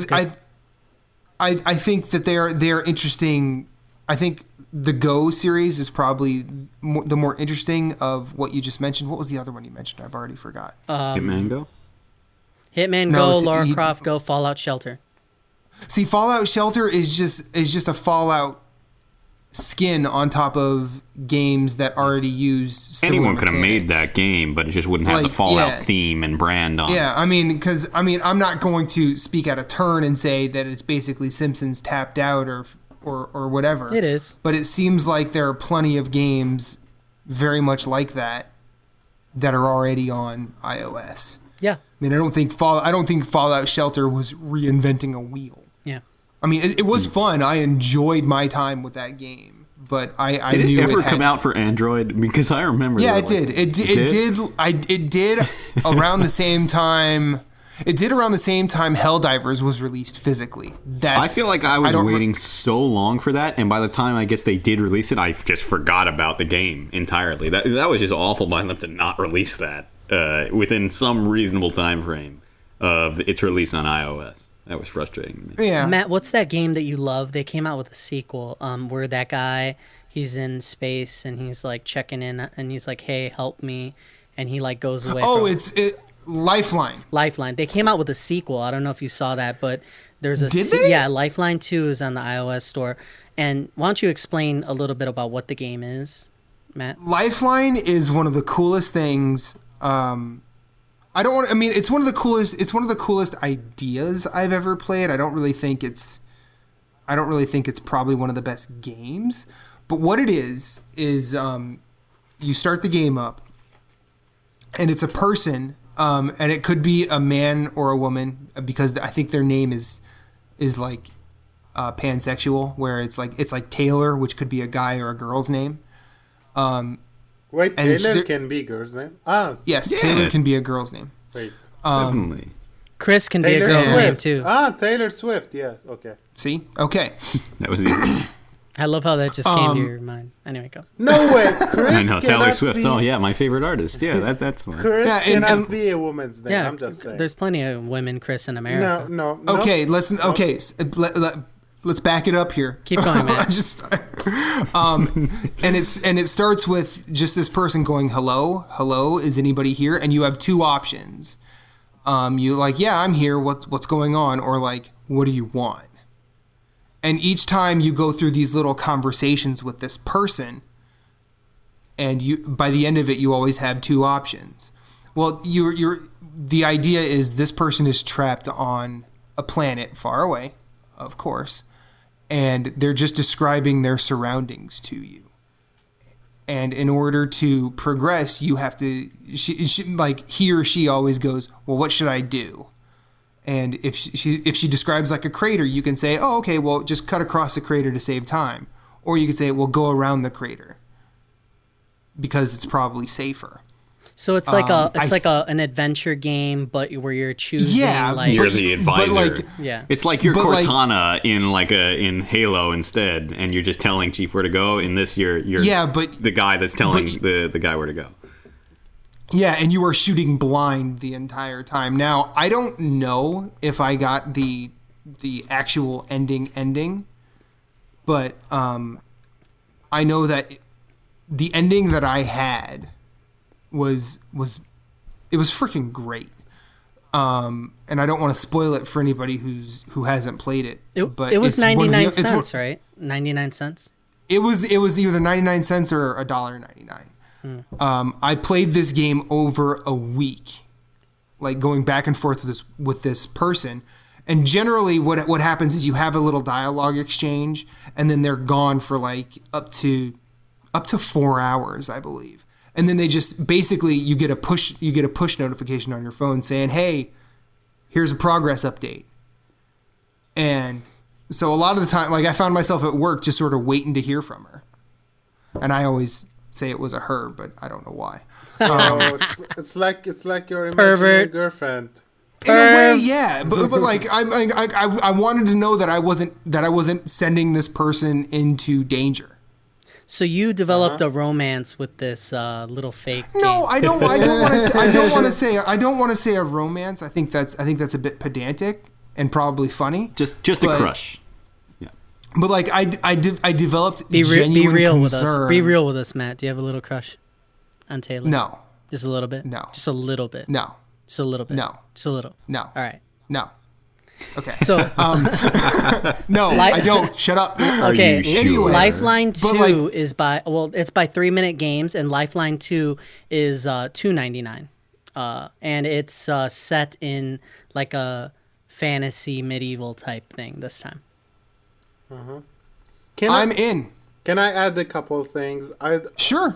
I think that they're interesting. I think the Go series is probably the more interesting of what you just mentioned. What was the other one you mentioned? I've already forgot.
Hitman Go?
Go, Lara Croft Go, Fallout Shelter.
See, Fallout Shelter is just a Fallout skin on top of games that already use similar
Anyone could have
mechanics.
made that game, but it just wouldn't have the Fallout theme and brand on it.
Yeah, I mean, I'm not going to speak out of turn and say that it's basically Simpsons Tapped Out or whatever.
It is.
But it seems like there are plenty of games very much like that are already on iOS.
Yeah.
I mean, I don't think Fallout Shelter was reinventing a wheel.
Yeah.
I mean, it was fun. I enjoyed my time with that game, but I
did
knew
it ever come out for Android? Because I remember.
Yeah, it did. It did around the same time. It did around the same time Helldivers was released physically.
I feel like I was waiting so long for that, and by the time I guess they did release it, I just forgot about the game entirely. That was just awful by them to not release that within some reasonable time frame of its release on iOS. That was frustrating to me.
Yeah.
Matt, what's that game that you love? They came out with a sequel where that guy, he's in space and he's like checking in and he's like, "Hey, help me," and he like goes away.
Oh, it's Lifeline.
Lifeline. They came out with a sequel. I don't know if you saw that, but there's a
Did they?
Yeah, Lifeline 2 is on the iOS store. And why don't you explain a little bit about what the game is, Matt?
Lifeline is one of the coolest things. It's one of the coolest ideas I've ever played. I don't really think it's probably one of the best games. But what it is you start the game up and it's a person, and it could be a man or a woman because I think their name is like pansexual, where it's like Taylor, which could be a guy or a girl's name.
Wait, Taylor can be a girl's name?
Yes, yeah. Taylor can be a girl's name.
Wait.
Definitely.
Chris can
Taylor
be a girl's
Swift.
name too.
Taylor Swift, yes, okay.
See? Okay.
That was easy.
I love how that just came to your mind. Anyway, go.
No way, Chris
I know, Taylor Swift.
Be,
oh, yeah, my favorite artist. Yeah, that's one.
Chris
Yeah,
cannot be a woman's name,
Yeah,
I'm just saying.
there's plenty of women Chris in America.
No.
Okay, let's back it up here.
Keep going, man.
And it starts with just this person going, hello, is anybody here? And you have two options. You like, yeah, I'm here. What's going on? Or like, what do you want? And each time you go through these little conversations with this person, and by the end of it, you always have two options. Well, the idea is this person is trapped on a planet far away, of course, and they're just describing their surroundings to you. And in order to progress, you have to, like he or she always goes, well, what should I do? And if she describes like a crater, you can say, oh, okay, well, just cut across the crater to save time. Or you could say, well, go around the crater because it's probably safer.
So it's like an adventure game, but where you're choosing.
Yeah,
like
you're the advisor.
Like,
yeah,
it's like you're
but
Cortana in Halo instead, and you're just telling Chief where to go. In this, you're the guy that's telling the guy where to go.
Yeah, and you are shooting blind the entire time. Now, I don't know if I got the actual ending, but I know that the ending that I had was freaking great. And I don't want to spoil it for anybody who hasn't played it. But
it was 99 cents, right? 99 cents.
It was either 99 cents or $1.99. I played this game over a week, like going back and forth with this person. And generally what happens is you have a little dialogue exchange and then they're gone for like up to 4 hours, I believe. And then they just basically you get a push notification on your phone saying, "Hey, here's a progress update." And so a lot of the time, like I found myself at work just sort of waiting to hear from her. And I always say it was a her, but I don't know why.
It's like your imaginary
Pervert
girlfriend.
In a way, yeah, but like I wanted to know that I wasn't sending this person into danger.
So you developed a romance with this little fake.
No,
game.
I don't want to say a romance. I think that's a bit pedantic and probably funny.
Just a crush. Yeah.
But like I developed
Be
genuine
real
concern.
with us. Be real with us, Matt. Do you have a little crush on Taylor?
No.
Just a little bit.
No.
Just a little bit.
No.
Just a little bit.
No.
Just a little.
No.
All right.
No. Okay.
So
no, I don't. Shut up.
okay.
Sure?
Anyway,
Lifeline 2
like,
is it's by 3-minute games, and Lifeline 2 is $2.99, and it's set in like a fantasy medieval type thing this time.
I'm in.
Can I add a couple of things?
Sure.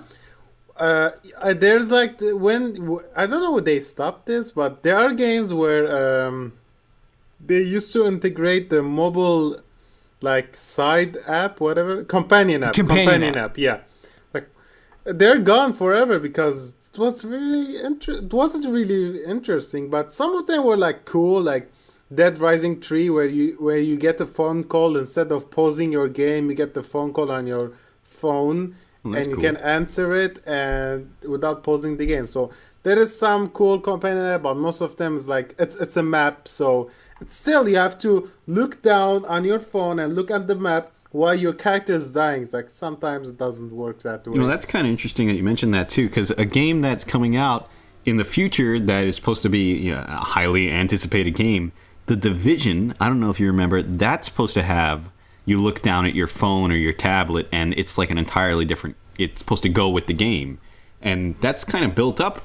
There's like I don't know when they stopped this, but there are games where they used to integrate the mobile like side app, whatever, companion app. Yeah, like they're gone forever because it was really it wasn't really interesting. But some of them were like cool, like Dead Rising 3, where you get a phone call instead of pausing your game, you get the phone call on your phone. And you can answer it and without pausing the game. So there is some cool companion app, but most of them is like it's a map. So it's still you have to look down on your phone and look at the map while your character is dying. It's like sometimes it doesn't work that way.
You know, that's kind of interesting that you mentioned that too, because a game that's coming out in the future that is supposed to be a highly anticipated game, The Division. I don't know if you remember, that's supposed to have. You look down at your phone or your tablet, and it's like an entirely different. It's supposed to go with the game, and that's kind of built up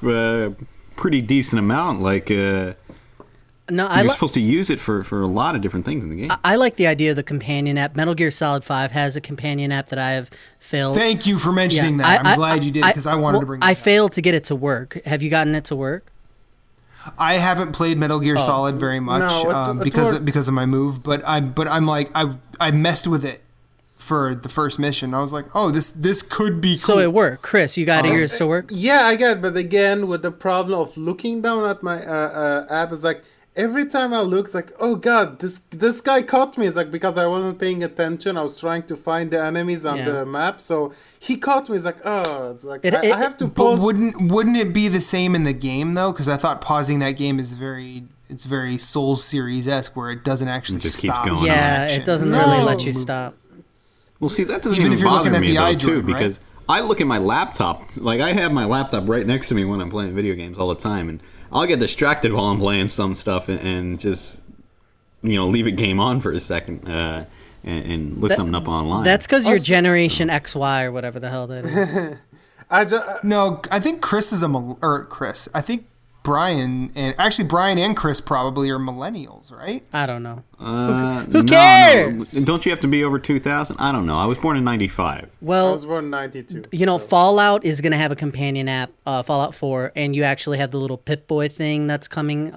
pretty decent amount. Like, you're supposed to use it for a lot of different things in the game.
I like the idea of the companion app. Metal Gear Solid 5 has a companion app that I have failed.
Thank you for mentioning that. I'm glad you did because I wanted to bring.
I failed to get it to work. Have you gotten it to work?
I haven't played Metal Gear Solid very much because of my move, but I'm like I messed with it for the first mission. I was like, oh, this could be cool.
So it worked. Chris, you got yours to work?
Yeah, I got it. But again, with the problem of looking down at my app, is like every time I look, it's like, oh god, this guy caught me. It's like because I wasn't paying attention. I was trying to find the enemies on the map, so he caught me. It's like, oh, it's like I have to pause.
But wouldn't it be the same in the game though? Because I thought pausing that game is very Souls series-esque, where it doesn't actually stop.
Going
yeah, it doesn't really let you stop.
Well, see, that doesn't even bother me though, too, because
right?
I look at my laptop. Like, I have my laptop right next to me when I'm playing video games all the time, and I'll get distracted while I'm playing some stuff and just, leave a game on for a second and look something up online.
That's because you're Generation XY or whatever the hell that is.
No, I think Chris is Chris. I think Brian and Chris probably are millennials, right?
I don't know.
Who
cares?
No. Don't you have to be over 2000? I don't know. I was born in 95.
Well,
I was born in 92.
Fallout is going to have a companion app, Fallout 4, and you actually have the little Pip-Boy thing that's coming.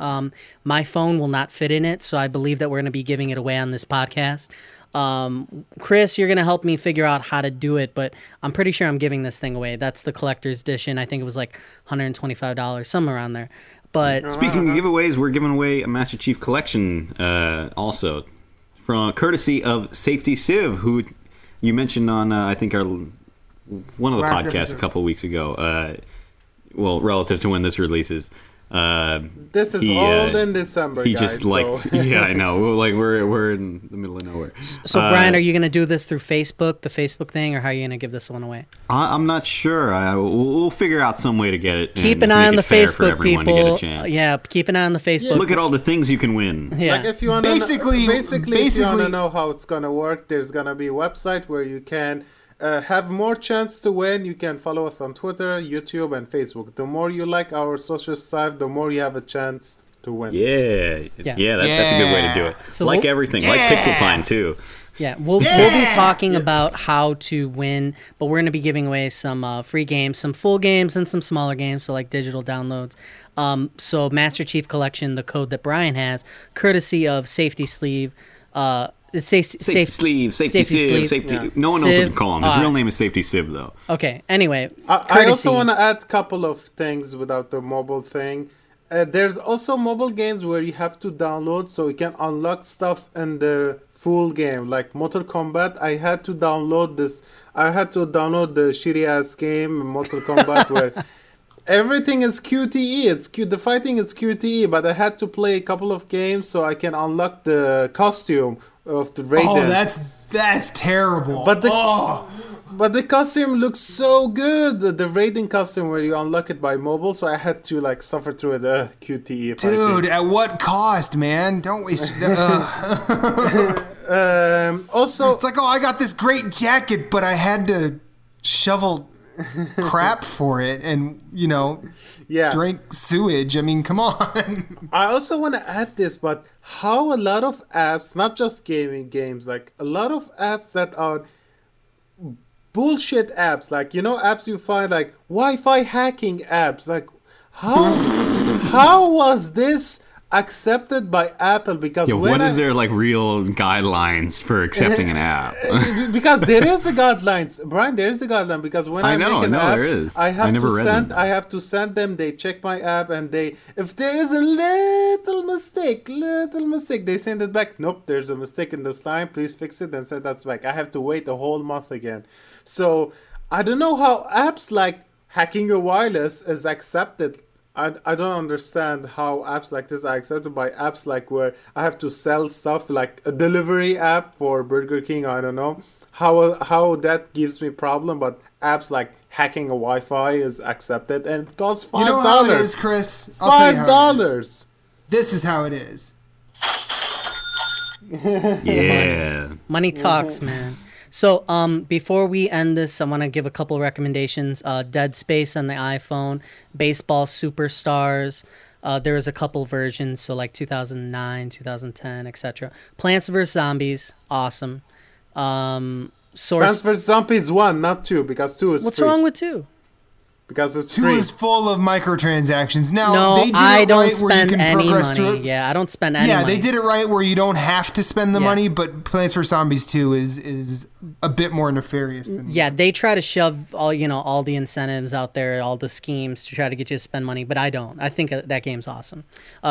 My phone will not fit in it, so I believe that we're going to be giving it away on this podcast. Chris, you're going to help me figure out how to do it, but I'm pretty sure I'm giving this thing away. That's the collector's edition. I think it was like $125, somewhere around there. But
speaking of giveaways, we're giving away a Master Chief Collection also from courtesy of Safety Civ, who you mentioned on I think our one of the
Last
podcasts
episode.
a couple weeks ago. Well, relative to when this releases.
This is all in December,
He
guys.
just liked, yeah, I know. Like we're in the middle of nowhere.
so, Brian, are you going to do this through Facebook, the Facebook thing, or how are you going to give this one away?
I'm not sure. We'll figure out some way to get it.
Keep
and
an eye
make
on
it
the
fair for
Facebook,
everyone to
people.
get a chance.
Yeah, keep an eye on the Facebook.
Look at all the things you can win.
Yeah.
Like if you want
Basically,
if you want to know how it's gonna work, there's gonna be a website where you can have more chance to win. You can follow us on Twitter, YouTube, and Facebook. The more you like our social stuff, the more you have a chance to win.
Yeah, that's a good way to do it.
So
like
we'll-
everything, like Pixel Pine too.
Yeah, we'll be talking about how to win, but we're going to be giving away some free games, some full games, and some smaller games, so like digital downloads. So Master Chief Collection, the code that Brian has, courtesy of Safety Sleeve.
Safety Sleeve, Safety Civ, Safety.
Yeah.
No one knows what
Civ,
to call him. His real name is Safety Civ, though.
Okay, anyway.
I also want to add a couple of things without the mobile thing. There's also mobile games where you have to download so you can unlock stuff in the full game. Like Mortal Kombat, I had to download the shitty ass game Mortal Kombat where everything is QTE. It's cute. The fighting is QTE, but I had to play a couple of games so I can unlock the costume of the Raiden.
Oh, that's terrible.
But the costume looks so good. The Raiden costume where you unlock it by mobile, so I had to like suffer through the QTE.
Dude, at what cost, man? Don't waste.
Also,
It's like, I got this great jacket, but I had to shovel crap for it, and
yeah.
drink sewage. I mean, come on.
I also want to add this, but how a lot of apps, not just gaming games, like a lot of apps that are bullshit apps, like apps you find like Wi-Fi hacking apps, like how was this accepted by Apple? Because
What is their like real guidelines for accepting an app?
Because there is a guidelines, Brian. There is a guideline because when I make an app,
there is.
I have
never
to
read
send.
them.
I have to send them. They check my app, and if there is a little mistake, they send it back. Nope, there's a mistake in this line. Please fix it and send that back. I have to wait a whole month again. So I don't know how apps like hacking a wireless is accepted. I don't understand how apps like this are accepted by apps like where I have to sell stuff like a delivery app for Burger King. I don't know how that gives me problem, but apps like hacking a Wi-Fi is accepted and it costs $5.
You know how it is, Chris? I'll tell you how it is.
$5.
This is how it is.
Yeah.
Money talks, man. So, before we end this, I want to give a couple recommendations. Dead Space on the iPhone, Baseball Superstars. There's a couple versions, so like 2009, 2010, etc. Plants vs. Zombies, awesome.
Plants vs. Zombies 1, not 2, because 2 is
What's
free.
wrong with 2?
Because it's
2
free.
is full of microtransactions. Now,
No,
they did
I
it
don't
right where you
spend
can
any
progress through
money.
it.
Yeah, I don't spend any money.
Yeah, they did it right where you don't have to spend the
Yeah.
money, but Plants vs. Zombies 2 is a bit more nefarious than
Yeah, they try to shove all the incentives out there, all the schemes to try to get you to spend money, but I don't. I think that game's awesome.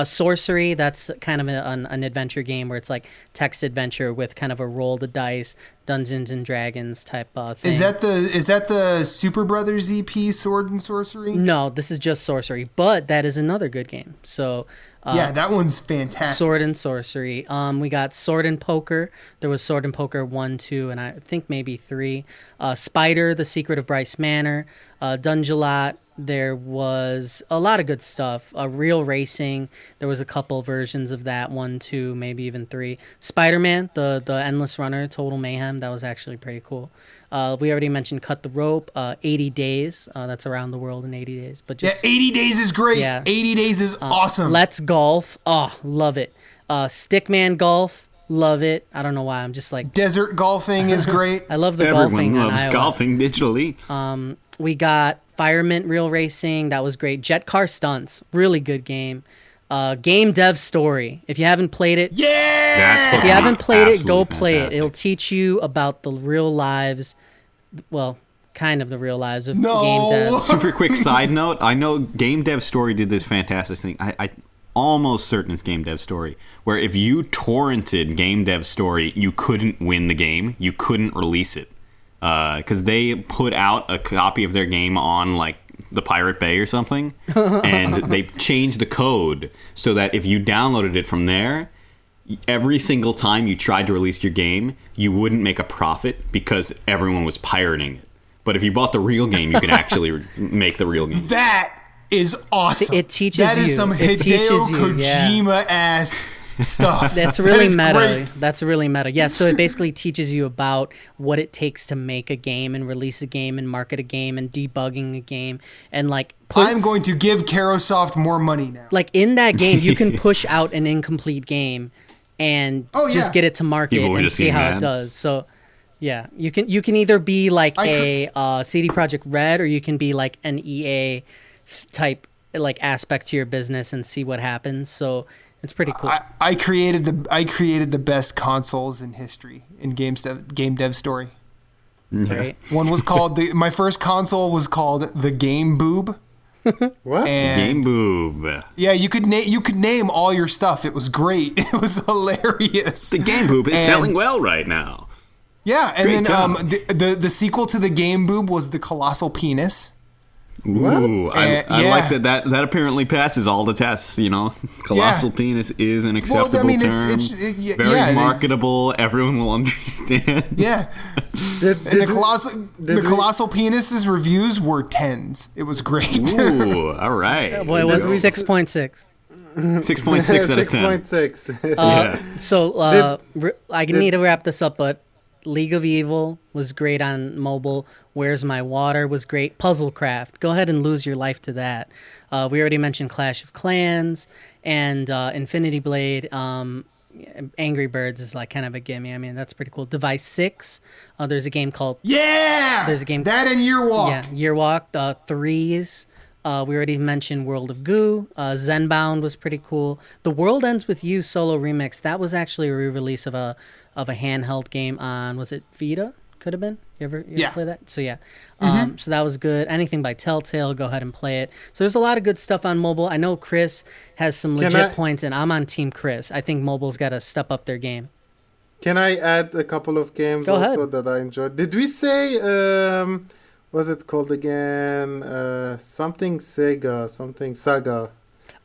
Sorcery, that's kind of an adventure game where it's like text adventure with kind of a roll the dice, Dungeons and Dragons type thing.
Is that the Super Brothers EP Sword and Sorcery?
No, this is just Sorcery, but that is another good game. So
Yeah, that one's fantastic.
Sword and Sorcery. We got Sword and Poker. There was Sword and Poker 1, 2, and I think maybe 3. Spider, The Secret of Bryce Manor. Dungelat. There was a lot of good stuff. Real Racing. There was a couple versions of that. 1, 2, maybe even 3. Spider-Man, the Endless Runner, Total Mayhem. That was actually pretty cool. We already mentioned Cut the Rope, 80 Days. That's around the world in 80 days. But just
80 Days is great.
Yeah.
80 Days is awesome.
Let's Golf. Oh, love it. Stickman Golf. Love it. I don't know why. I'm just like...
Desert golfing is great.
I love the
Everyone
golfing on
loves
Iowa.
golfing digitally.
We got Firemint Real Racing. That was great. Jet Car Stunts. Really good game. Game Dev Story. If you haven't played it...
Yeah!
That's
If you haven't played it, go play it.
fantastic.
It'll teach you about the real lives... Well, kind of the real lives of game
No.
devs.
Super quick side note. I know Game Dev Story did this fantastic thing. I almost certain it's Game Dev Story, where if you torrented Game Dev Story, you couldn't win the game. You couldn't release it. Because they put out a copy of their game on, like, the Pirate Bay or something, and they changed the code so that if you downloaded it from there, every single time you tried to release your game, you wouldn't make a profit because everyone was pirating it. But if you bought the real game, you could actually make the real game.
That is awesome.
It teaches
That is
you.
some
It
Hideo
teaches you, yeah.
Kojima-ass stuff.
That's really
That is
meta.
great.
That's really meta. Yeah, so it basically teaches you about what it takes to make a game and release a game and market a game and debugging a game and like
I'm going to give Carosoft more money now.
like in that game you can push out an incomplete game and just get it to market
People were
and
just
see
getting
how it
mad.
does. So yeah, you can either be like a CD Projekt Red or you can be like an EA type like aspect to your business and see what happens. So it's pretty cool.
I created the best consoles in history in game dev story.
Right?
One was called my first console was called the Game Boob.
What?
And
Game Boob.
yeah, you could name all your stuff. It was great. It was hilarious.
The Game Boob is selling well right now.
Yeah, and
Great
then
job.
the sequel to the Game Boob was the Colossal Penis.
Ooh, I
yeah.
like that apparently passes all the tests, you know. Colossal penis is an acceptable
I mean,
term. Very
yeah,
marketable. Everyone will understand.
Yeah.
Did
The Colossal Penis's reviews were 10s. It was great.
Ooh, all right.
Boy, what 6.6.
6.6 out of 10.
6.6.
Yeah.
So I need to wrap this up, but League of Evil was great on mobile. Where's My Water was great. Puzzlecraft. Go ahead and lose your life to that. We already mentioned Clash of Clans and Infinity Blade. Angry Birds is like kind of a gimme. I mean, that's pretty cool. Device 6. There's a game called...
Yeah!
There's a game...
That and Year Walk.
Yeah, Year Walk. Threes. We already mentioned World of Goo. Zenbound was pretty cool. The World Ends With You solo remix. That was actually a re-release of a handheld game on, was it Vita? Could have been. You ever play that? So yeah. So that was good. Anything by Telltale, go ahead and play it. So there's a lot of good stuff on mobile. I know Chris has some legit points, and I'm on Team Chris. I think mobile's got to step up their game.
Can I add a couple of games
Go
also
ahead.
that I enjoyed? Did we say what's it called again? Something Sega, something Saga.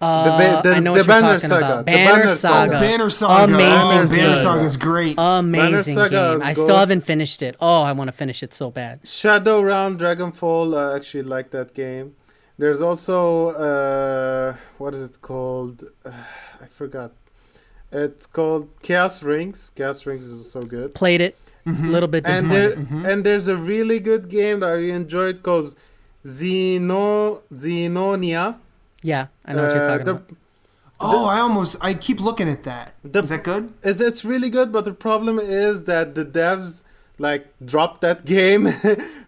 I know what you're
Banner
talking
Saga.
about.
The
Banner
Banner
Saga.
Banner Saga.
Amazing
Banner
game.
Saga is great.
Amazing
Saga
game.
is
I
gold.
still haven't finished it. Oh, I want to finish it so bad.
Shadowrun Dragonfall, I actually like that game. There's also what is it called? I forgot. It's called Chaos Rings. Chaos Rings is so good.
Played it. A little bit disappointed.
And there's a really good game that I really enjoyed called Xenonia.
Yeah, I know what you're talking about.
I keep looking at that. Is that good?
It's really good, but the problem is that the devs like dropped that game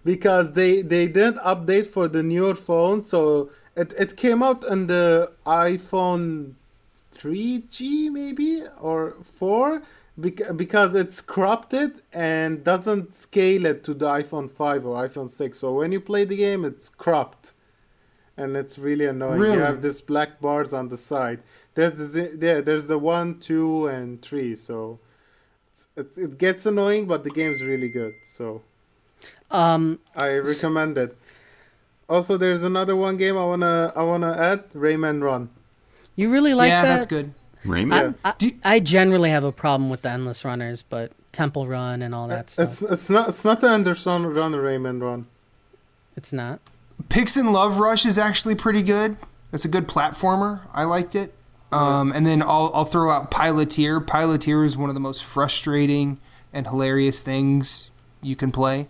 because they didn't update for the newer phone. So it came out on the iPhone 3G maybe or 4 because it's cropped it and doesn't scale it to the iPhone 5 or iPhone 6. So when you play the game, it's cropped. And it's really annoying.
Really?
You have these black bars on the side. There's the 1, 2, and 3. So it gets annoying, but the game's really good. So I recommend it. Also, there's another one game I wanna add. Rayman Run.
You really like that?
Yeah, that's good.
Rayman?
I generally have a problem with the endless runners, but Temple Run and all that stuff.
It's not the Anderson Run Rayman Run.
It's not.
Pixin Love Rush is actually pretty good. It's a good platformer. I liked it. And then I'll throw out Piloteer. Piloteer is one of the most frustrating and hilarious things you can play.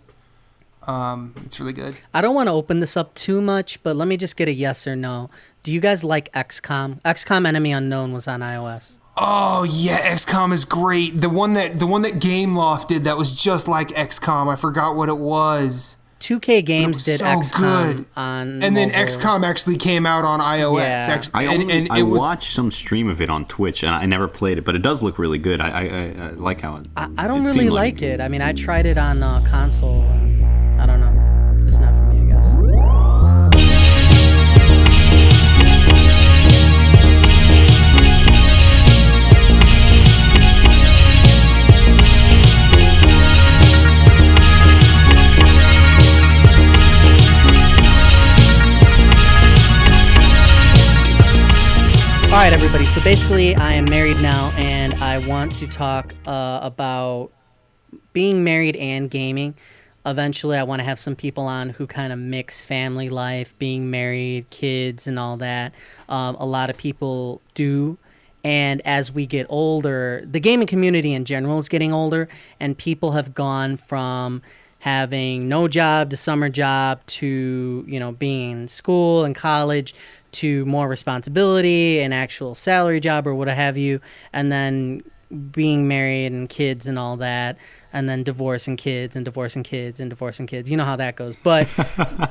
It's really good.
I don't want to open this up too much, but let me just get a yes or no. Do you guys like XCOM? XCOM Enemy Unknown was on iOS.
Oh yeah, XCOM is great. The one that Gameloft did that was just like XCOM. I forgot what it was.
2K Games did
so
XCOM
good.
on
And then
mobile.
XCOM actually came out on iOS.
Yeah.
I watched some stream of it on Twitch, and I never played it, but it does look really good. I like how it.
I don't
it
really
seemed
like it. I mean, I tried it on console. And I don't know. It's not for me, I guess. All right, everybody. So basically, I am married now, and I want to talk about being married and gaming. Eventually, I want to have some people on who kind of mix family life, being married, kids, and all that. A lot of people do. And as we get older, the gaming community in general is getting older, and people have gone from having no job to summer job to, being in school and college to more responsibility, an actual salary job or what have you, and then being married and kids and all that, and then divorcing kids and divorcing kids and divorcing kids. You know how that goes. But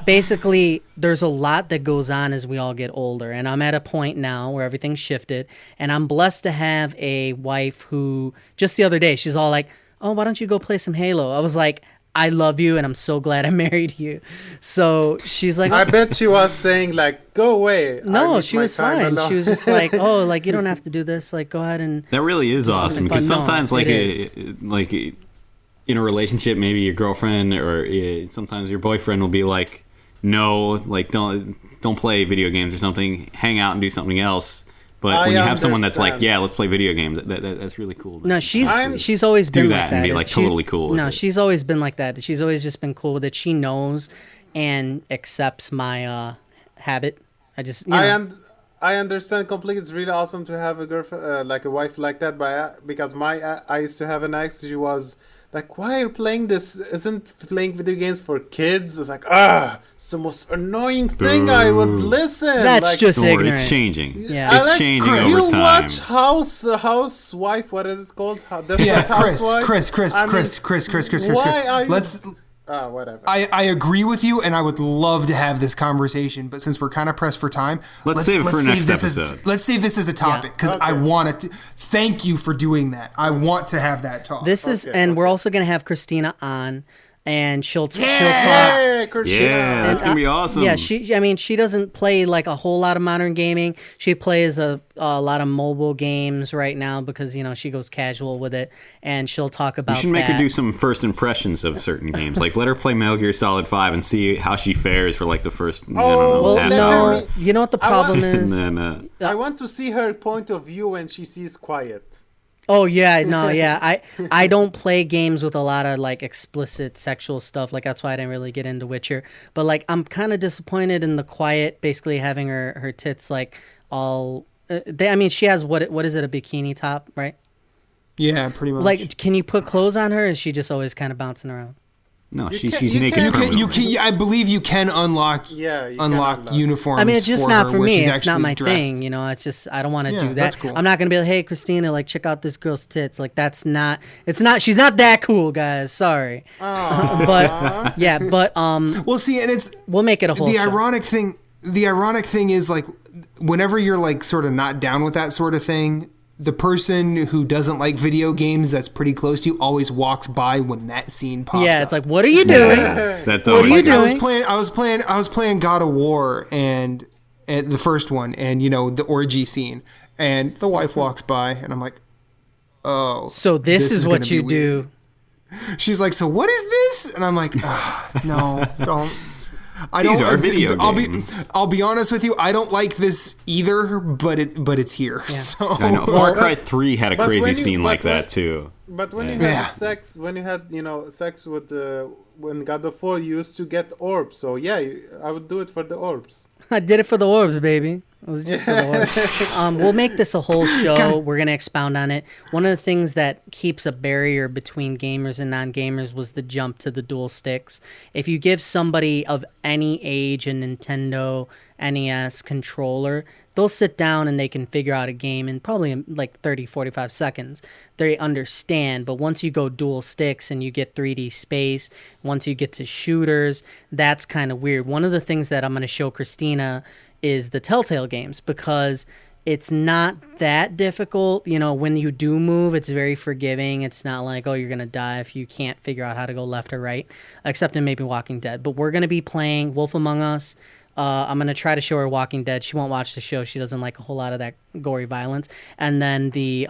basically, there's a lot that goes on as we all get older. And I'm at a point now where everything's shifted. And I'm blessed to have a wife who, just the other day, she's all like, oh, why don't you go play some Halo? I was like, I love you, and I'm so glad I married you. So she's like,
I bet she was saying like, "Go away."
No, she was fine.
Alone.
She was just like, "Oh, like you don't have to do this. Like, go ahead and."
That really is awesome because sometimes, like in a relationship, maybe your girlfriend or sometimes your boyfriend will be like, "No, like don't play video games or something. Hang out and do something else." But when you have someone that's like, yeah, let's play video games, that's really cool.
No, she's always been like that.
And be like totally cool.
No, she's always been like that. She's always just been cool with it. She knows and accepts my habit. I just,
I understand completely. It's really awesome to have a girlfriend, like a wife like that. Because I used to have an ex. She was like, "Why are you playing this? Isn't playing video games for kids?" It's like, it's the most annoying thing. I would listen.
That's
like,
just
Don't worry,
ignorant.
it's changing.
Yeah.
It's changing
Chris,
over
you
time.
watch Housewife? What is it called?
Yeah,
Chris.
Chris.
Are you...
Let's.
Whatever.
I agree with you, and I would love to have this conversation, but since we're kind of pressed for time,
Let's save it for next episode.
Let's save this as a topic because I want to. Thank you for doing that. I want to have that talk.
We're also gonna have Christina on, and she'll talk.
Christina.
Yeah, that's gonna be awesome.
Yeah, she doesn't play like a whole lot of modern gaming. She plays a lot of mobile games right now because she goes casual with it, and she'll talk about.
You should make her do some first impressions of certain games. Like let her play Metal Gear Solid 5 and see how she fares for like the first.
You know what the problem is.
And then,
I want to see her point of view when she sees Quiet.
Oh yeah, no, yeah. I don't play games with a lot of like explicit sexual stuff. Like that's why I didn't really get into Witcher. But like I'm kind of disappointed in the Quiet, basically having her tits like all. She has what is it, a bikini top, right?
Yeah, pretty much.
Like, can you put clothes on her? Or is she just always kind of bouncing around?
no,
You
she's
can- you
naked.
can-
you can. I believe you can unlock.
Yeah, you can
unlock
unlock.
uniforms.
I mean, it's just
for
not
her
for
where
me.
she's
It's not
actually
my
dressed.
thing. It's just I don't want to
Yeah,
do that.
that's cool.
I'm not gonna be like, hey, Christina, like check out this girl's tits. Like that's not. It's not. She's not that cool, guys. Sorry. But yeah, but
Well, see, and it's
we'll make it a whole.
the
show.
ironic thing. The ironic thing is like, whenever you're like sort of not down with that sort of thing, the person who doesn't like video games that's pretty close to you always walks by when that scene pops
Yeah,
up.
it's like, what are you doing?
That's
What are you
always
doing?
I was playing God of War and the first one, and the orgy scene, and the wife walks by, and I'm like, oh.
So this is
gonna
what
be
you
weird.
do.
She's like, so what is this? And I'm like, no, don't.
These are video games.
I'll be honest with you. I don't like this either, but it's here.
Yeah.
So
I know. Far Cry 3 had a
but
crazy
when you-
scene like
but when-
that too.
But when you
Yeah.
had sex, sex with when God of War, you used to get orbs. So yeah, I would do it for the orbs.
I did it for the orbs, baby. It was just for the horse. We'll make this a whole show. We're going to expound on it. One of the things that keeps a barrier between gamers and non-gamers was the jump to the dual sticks. If you give somebody of any age a Nintendo NES controller, they'll sit down and they can figure out a game in probably like 30, 45 seconds. They understand, but once you go dual sticks and you get 3D space, once you get to shooters, that's kind of weird. One of the things that I'm going to show Christina is the Telltale games, because it's not that difficult. You know, when you do move, it's very forgiving. It's not like, oh, you're going to die if you can't figure out how to go left or right, except in maybe Walking Dead. But we're going to be playing Wolf Among Us. I'm going to try to show her Walking Dead. She won't watch the show. She doesn't like a whole lot of that gory violence. And then the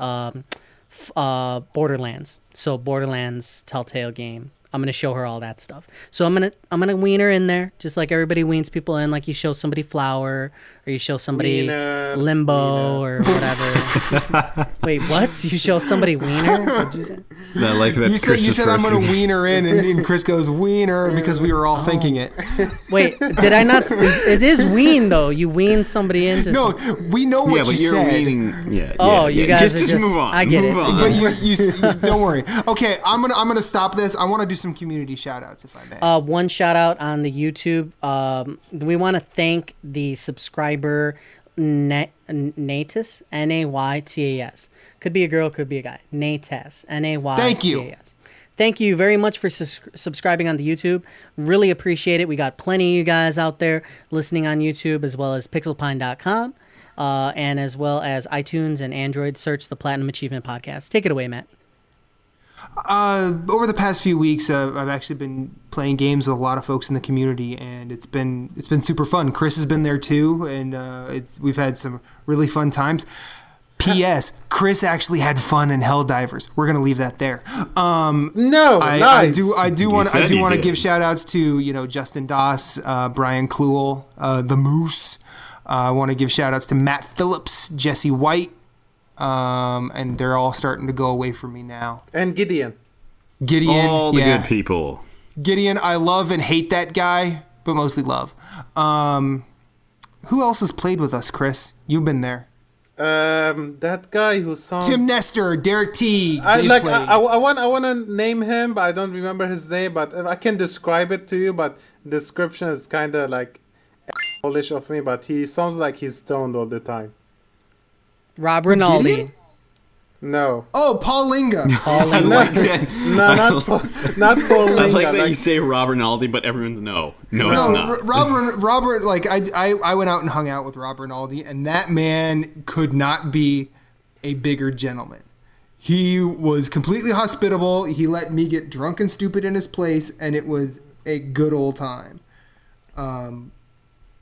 Borderlands. So Borderlands Telltale game. I'm going to show her all that stuff. So I'm going to wean her in there, just like everybody weans people in, like you show somebody Flower, or you show somebody Limbo, or whatever. Wait, what? You show somebody Wiener? What'd you say?
No, like
you said I'm going to wean her in, and Chris goes, Wiener, because we were all thinking it.
Wait, did I not? It is wean, though. You wean somebody into
we know what you said.
Weaning,
you guys
just move on.
I get
move
it.
On.
But you don't worry. Okay, I'm gonna stop this. I want to do some community shout-outs, if I may.
One shout-out on the YouTube. We want to thank the subscriber Natus, Naytas. Could be a girl, could be a guy. Natas, Naytas.
Thank you.
Thank you very much for subscribing on the YouTube. Really appreciate it. We got plenty of you guys out there listening on YouTube, as well as pixelpine.com, and as well as iTunes and Android. Search the Platinum Achievement Podcast. Take it away, Matt.
Over the past few weeks, I've actually been playing games with a lot of folks in the community, and it's been super fun. Chris has been there too, and we've had some really fun times. P.S. Chris actually had fun in Helldivers. We're gonna leave that there.
Nice.
I do want to give shout outs to Justin Doss, Brian Kluel, the Moose. I want to give shout outs to Matt Phillips, Jesse White. And they're all starting to go away from me now.
And Gideon,
all the good people.
Gideon, I love and hate that guy, but mostly love. Who else has played with us, Chris? You've been there.
That guy who sounds
Tim Nestor, Derek T.
I want to name him, but I don't remember his name. But I can describe it to you. But description is kind of like Polish of me. But he sounds like he's stoned all the time.
Rob Rinaldi.
Gideon?
No.
Oh, Paul Linga.
Not Paul Linga.
I like that you say Rob Rinaldi, but everyone's no, it's not.
Robert, like I went out and hung out with Rob Rinaldi, and that man could not be a bigger gentleman. He was completely hospitable. He let me get drunk and stupid in his place, and it was a good old time.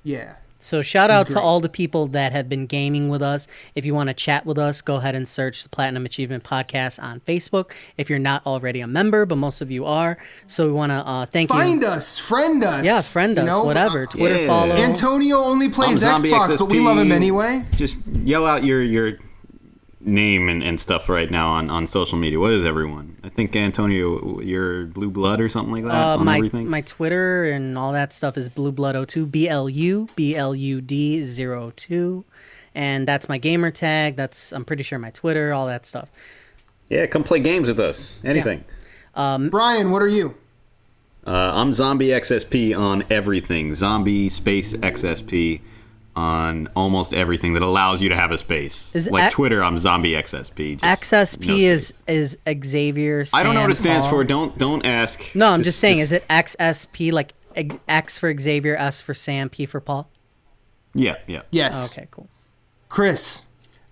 Yeah.
So shout out to all the people that have been gaming with us. If you want to chat with us, go ahead and search the Platinum Achievement Podcast on Facebook. If you're not already a member, but most of you are. So we want to thank you.
Find us, friend us.
Yeah, friend us, whatever. Twitter follow.
Antonio only plays Xbox, but we love him anyway.
Just yell out your name and stuff right now on social media. What is everyone? I think Antonio, you're Blue Blood or something like that on everything.
My Twitter and all that stuff is BlueBlood02, BLUBLUD02, and that's my gamer tag. That's, I'm pretty sure, my Twitter, all that stuff.
Yeah, come play games with us. Anything.
Yeah.
Brian, what are you?
I'm Zombie XSP on everything. Zombie space XSP on almost everything that allows you to have a space. Twitter, I'm Zombie XSP.
XSP is Xavier.
I don't know what it stands for. Don't ask.
No, I'm just saying. Is it XSP, like X for Xavier, S for Sam, P for Paul?
Yeah.
Yes.
Okay, cool.
Chris,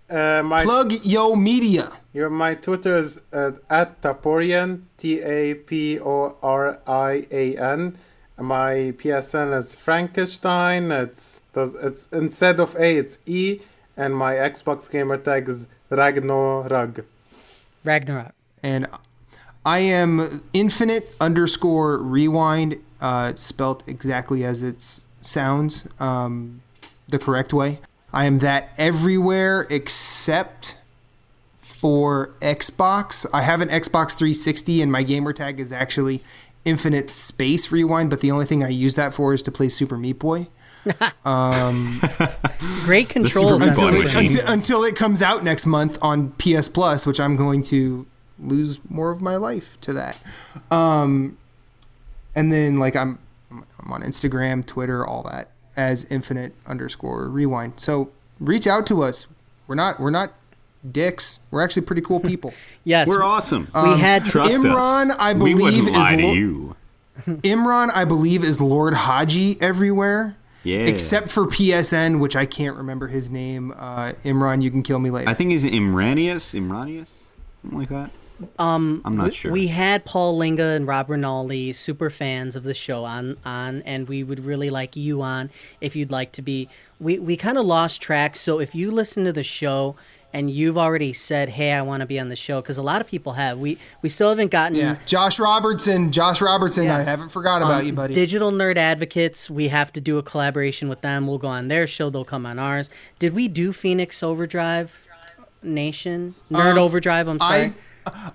plug yo media.
My Twitter is at Taporian, TAPORIAN. My PSN is Frankenstein. It's instead of A, it's E, and my Xbox gamer tag is Ragnarok.
And I am infinite_rewind. It's spelled exactly as it sounds, the correct way. I am that everywhere except for Xbox. I have an Xbox 360, and my gamer tag is actually Infinite Space Rewind, but the only thing I use that for is to play Super Meat Boy.
Great controls.
Super
on
fun
Switch.
machine.
until it comes out next month on PS Plus, which I'm going to lose more of my life to that. And then like I'm on Instagram, Twitter, all that as infinite_rewind. So reach out to us. We're not dicks. We're actually pretty cool people.
Yes,
We're awesome.
we had
Trust
Imran,
us.
I
we
believe,
wouldn't lie
is
to you.
Imran, I believe, is Lord Haji everywhere.
Yeah.
Except for PSN, which I can't remember his name. Imran, you can kill me later.
I think he's Imranius, something like that. I'm not sure.
We had Paul Linga and Rob Rinaldi, super fans of the show, on, and we would really like you on if you'd like to be. We kind of lost track, so if you listen to the show and you've already said, hey, I want to be on the show, because a lot of people have. We still haven't gotten...
Yeah, Josh Robertson,
Yeah.
I haven't forgot about you, buddy.
Digital Nerd Advocates, we have to do a collaboration with them. We'll go on their show, they'll come on ours. Did we do Phoenix Overdrive Nation? Nerd Overdrive, I'm sorry.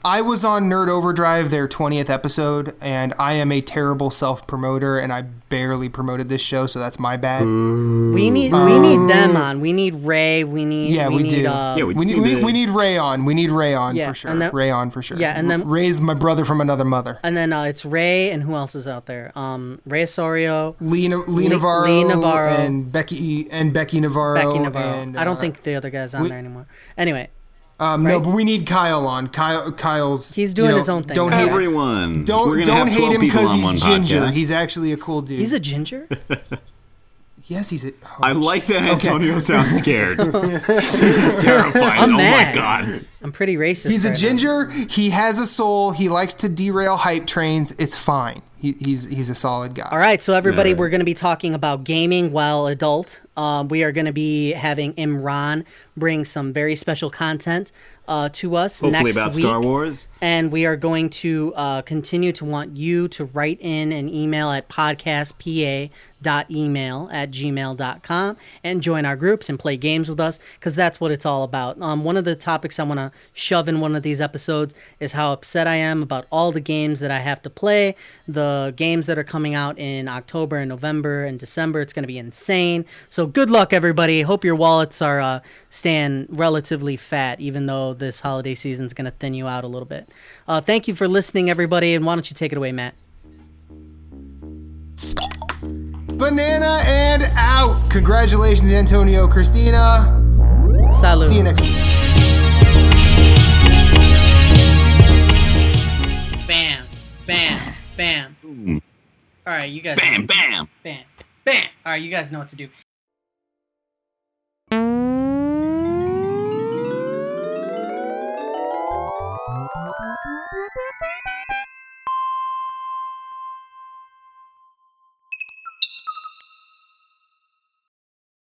I was on Nerd Overdrive, their 20th episode, and I am a terrible self-promoter, and I barely promoted this show, so that's my bad.
We need them on. We need Ray. We need...
Yeah, we do. We need Ray on. We need Ray on
Yeah,
for sure.
and then-
Ray on for sure.
Yeah, and then-
Ray's my brother from another mother.
And then it's Ray, and who else is out there? Ray Osorio,
Lee Navarro,
Lee Navarro.
and Becky Navarro.
Becky Navarro.
And,
I don't think the other guy's on there anymore. Anyway,
no, but we need Kyle on. Kyle's...
He's doing his own thing.
Don't
now.
hate
Everyone.
Don't
We're gonna have
hate
12
him
people
because
on
he's
one
ginger.
podcast.
He's actually a cool dude.
He's a ginger?
Yes, he's a... Oh,
I like that
Okay.
Antonio sounds scared. This is terrifying.
I'm
oh
mad.
my god.
I'm pretty racist.
He's a
right now.
ginger. He has a soul. He likes to derail hype trains. It's fine. He's a solid guy.
All right, so everybody,
Yeah.
we're going to be talking about gaming while adult. We are going to be having Imran bring some very special content to us
Hopefully
next
about
week.
Star Wars.
And we are going to continue to want you to write in an email at podcastpa.email@gmail.com and join our groups and play games with us, because that's what it's all about. One of the topics I want to shove in one of these episodes is how upset I am about all the games that I have to play, the games that are coming out in October and November and December. It's going to be insane. So good luck, everybody. Hope your wallets are staying relatively fat, even though this holiday season is going to thin you out a little bit. Thank you for listening, everybody, and why don't you take it away, Matt?
Banana and out. Congratulations, Antonio, Christina.
Salud.
See you next week.
Bam, bam, bam.
Boom.
All right, you guys.
Bam, bam.
Bam, bam. All right, you guys know what to do.